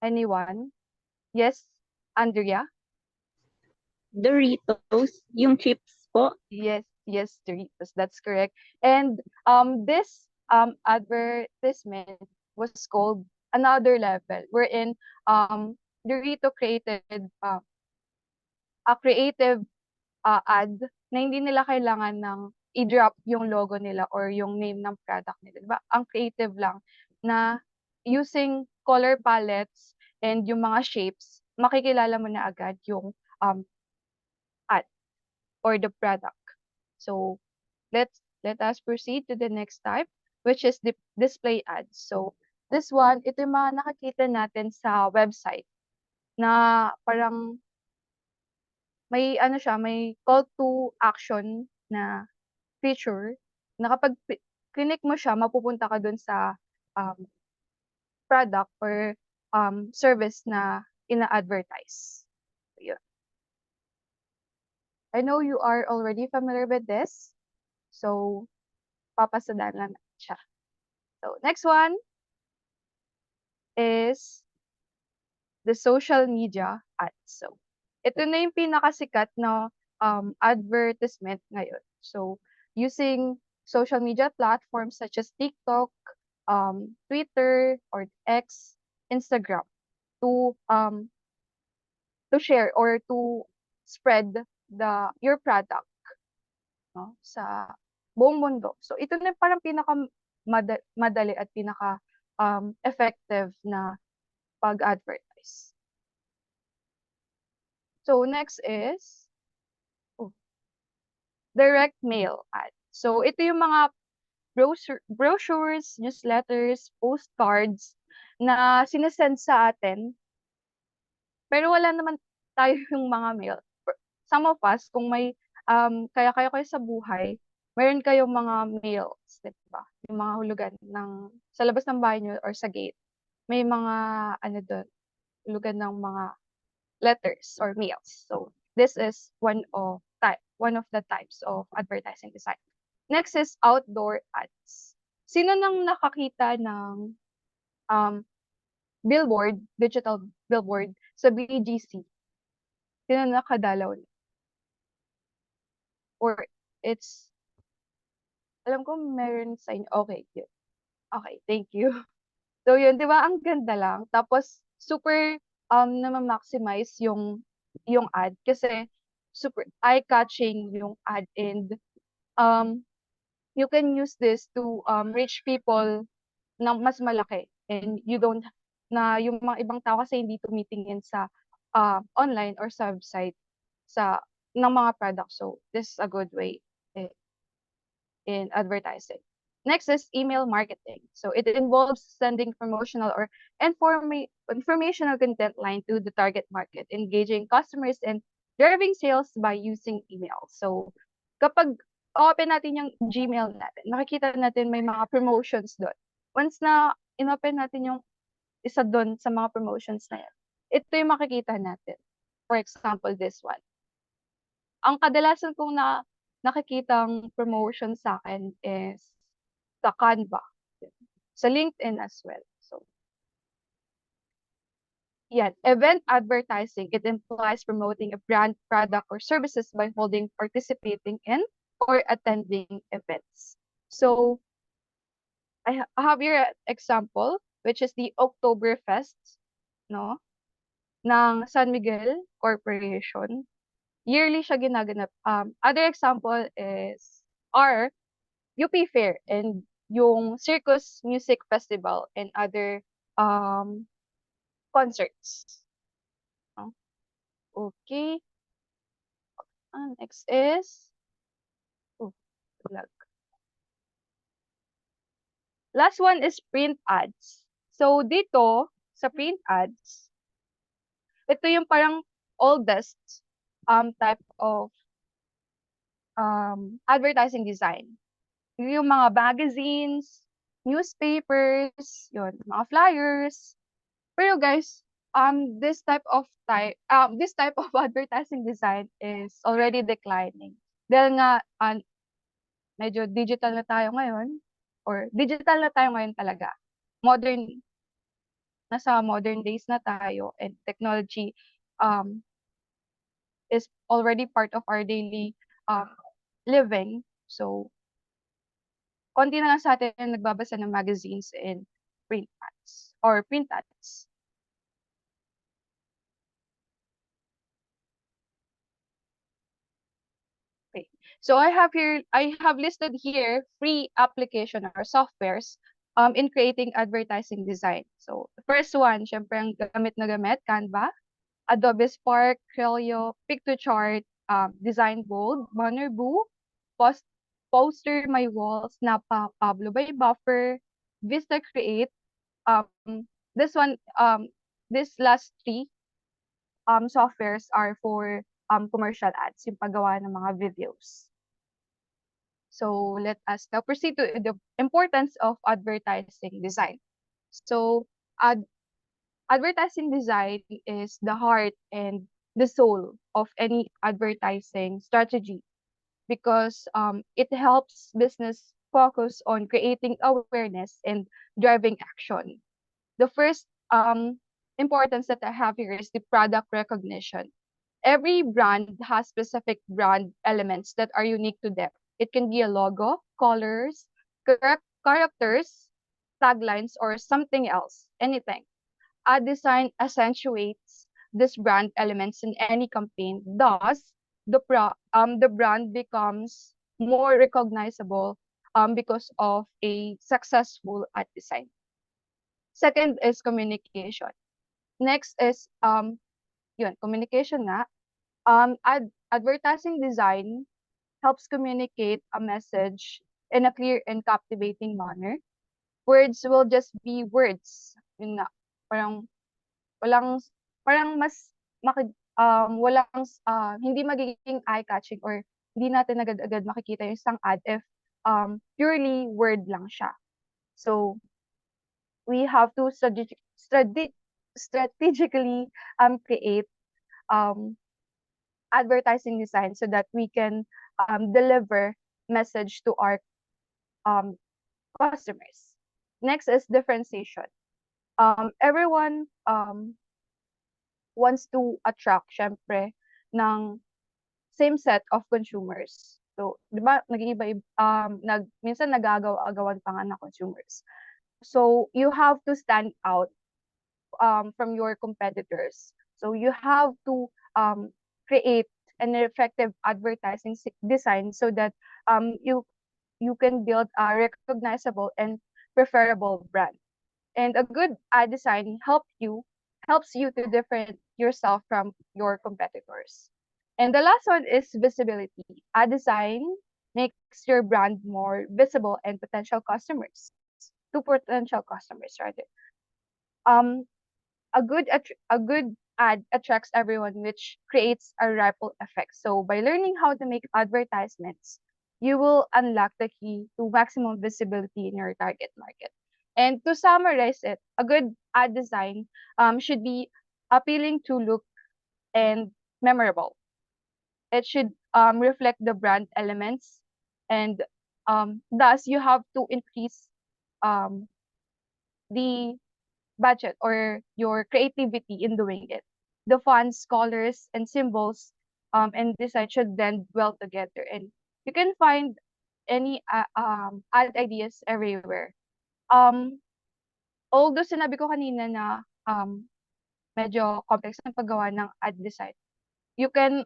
Anyone? Yes, Andrea? Doritos, yung chips po. Yes, Doritos, that's correct. And this advertisement was called Another Level, wherein Dorito created a creative ad na hindi nila kailangan ng i-drop yung logo nila or yung name ng product nila. Diba? Ang creative lang na using color palettes and yung mga shapes, makikilala mo na agad yung ad or the product. So let us proceed to the next type, which is the display ads. So this one, ito yung mga nakikita natin sa website na parang may ano siya, may call to action na feature na kapag click mo siya, mapupunta ka dun sa product or service na ina-advertise. Yun. I know you are already familiar with this. So, papasadan lang natin siya. So, next one is the social media ads. So, ito na yung pinakasikat na advertisement ngayon. So, using social media platforms such as TikTok, Twitter, or X, Instagram to share or to spread your product no, sa buong mundo. So, ito na yung parang madali at pinaka effective na pag-advertise. So, next is direct mail ad. So, ito yung mga brochures, newsletters, postcards na sinesend sa atin. Pero wala naman tayo yung mga mail. Some of us, kung may kaya kayo sa buhay, meron kayong mga mails, di ba? Yung mga hulugan sa labas ng bahay nyo or sa gate. May mga hulugan ng mga letters or mails. So this is one of the types of advertising design. Next is outdoor ads. Sino nang nakakita ng billboard, digital billboard sa BGC? Sino nakadalaw? Or alam ko meron sa inyo. Okay, yun. Okay, thank you. So yun, di ba? Ang ganda lang. Tapos super na-maximize yung ad kasi super eye-catching yung ad and you can use this to reach people ng mas malaki and yung mga ibang tao kasi hindi tumitingin sa online or sa website ng mga products. So this is a good way in advertising. Next is email marketing. So it involves sending promotional or informational content line to the target market, engaging customers and driving sales by using email. So kapag open natin yung Gmail natin, makikita natin may mga promotions doon. Once na inopen natin yung isa doon sa mga promotions na yan, ito yung makikita natin. For example, this one. Ang kadalasan kong nakikitang promotion sa akin is sa Canva, sa LinkedIn as well. So, yan. Event advertising, it implies promoting a brand, product, or services by holding, participating in, or attending events. So, I have here an example, which is the Oktoberfest, no? Ng San Miguel Corporation. Yearly siya ginaganap. Other example is our UP Fair and yung Circus Music Festival and other concerts. Okay. Next is lag. Last one is print ads. So dito sa print ads, ito yung parang oldest type of advertising design. Yung mga magazines, newspapers, yun, mga flyers. Pero guys, this type of advertising design is already declining. Dahil nga medyo digital na tayo ngayon or digital na tayo ngayon talaga. Nasa modern days na tayo and technology is already part of our daily living. So, konti na lang sa atin nagbabasa ng magazines and print ads or print ads. Okay. So I have listed here free application or softwares in creating advertising design. So the first one, syempre ang gamit na gamit, Canva, Adobe Spark, Creo, Pictochart, Design Bold, Bannerboo, Poster My Wall, Snappa, Pablo by Buffer, Vista Create. This one, this last three softwares are for commercial ads, yung paggawa ng mga videos. So let us now proceed to the importance of advertising design. So advertising design is the heart and the soul of any advertising strategy because it helps business focus on creating awareness and driving action. The first importance that I have here is the product recognition. Every brand has specific brand elements that are unique to them. It can be a logo, colors, characters, taglines, or something else, anything. Ad design accentuates this brand elements in any campaign. Thus, the brand becomes more recognizable because of a successful ad design. Second is communication. Next is communication nga. Advertising design helps communicate a message in a clear and captivating manner. Words will just be words. Yun nga, hindi magiging eye-catching or hindi natin agad-agad makikita yung isang ad if purely word lang siya. So, we have to strategically create advertising design so that we can deliver message to our customers. Next is differentiation. Everyone wants to attract, syempre, ng same set of consumers. So, di ba, minsan nag-agaw-agawan pa nga ng consumers. So, you have to stand out from your competitors. So, you have to create an effective advertising design so that you can build a recognizable and preferable brand. And a good ad design helps you to differentiate yourself from your competitors. And the last one is visibility. Ad design makes your brand more visible and potential customers rather. Um, a good ad attracts everyone, which creates a ripple effect. So by learning how to make advertisements, you will unlock the key to maximum visibility in your target market. And to summarize it, a good ad design should be appealing to look and memorable. It should reflect the brand elements, and thus you have to increase um, the budget or your creativity in doing it. The fonts, colors, and symbols and design should blend well together. And you can find any ad ideas everywhere. Um, Although sinabi ko kanina na medyo complex ng paggawa ng ad design, you can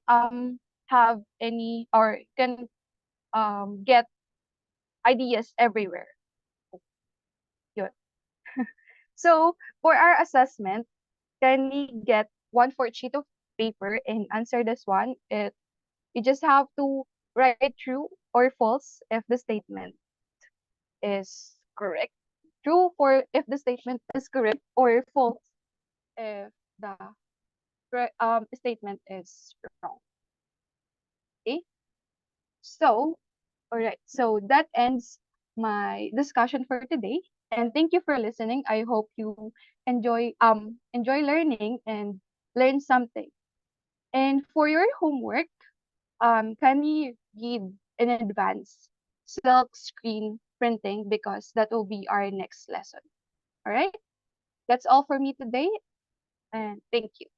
have any or you can get ideas everywhere. Yun. So for our assessment, kindly get 1/4 sheet of paper and answer this one. You just have to write true or false if the statement is correct. True for if the statement is correct, or false if the statement is wrong. Okay? So, all right. So that ends my discussion for today. And thank you for listening. I hope you enjoy learning and learn something. And for your homework, can you read in advance silk screen printing, because that will be our next lesson. All right? That's all for me today, and thank you.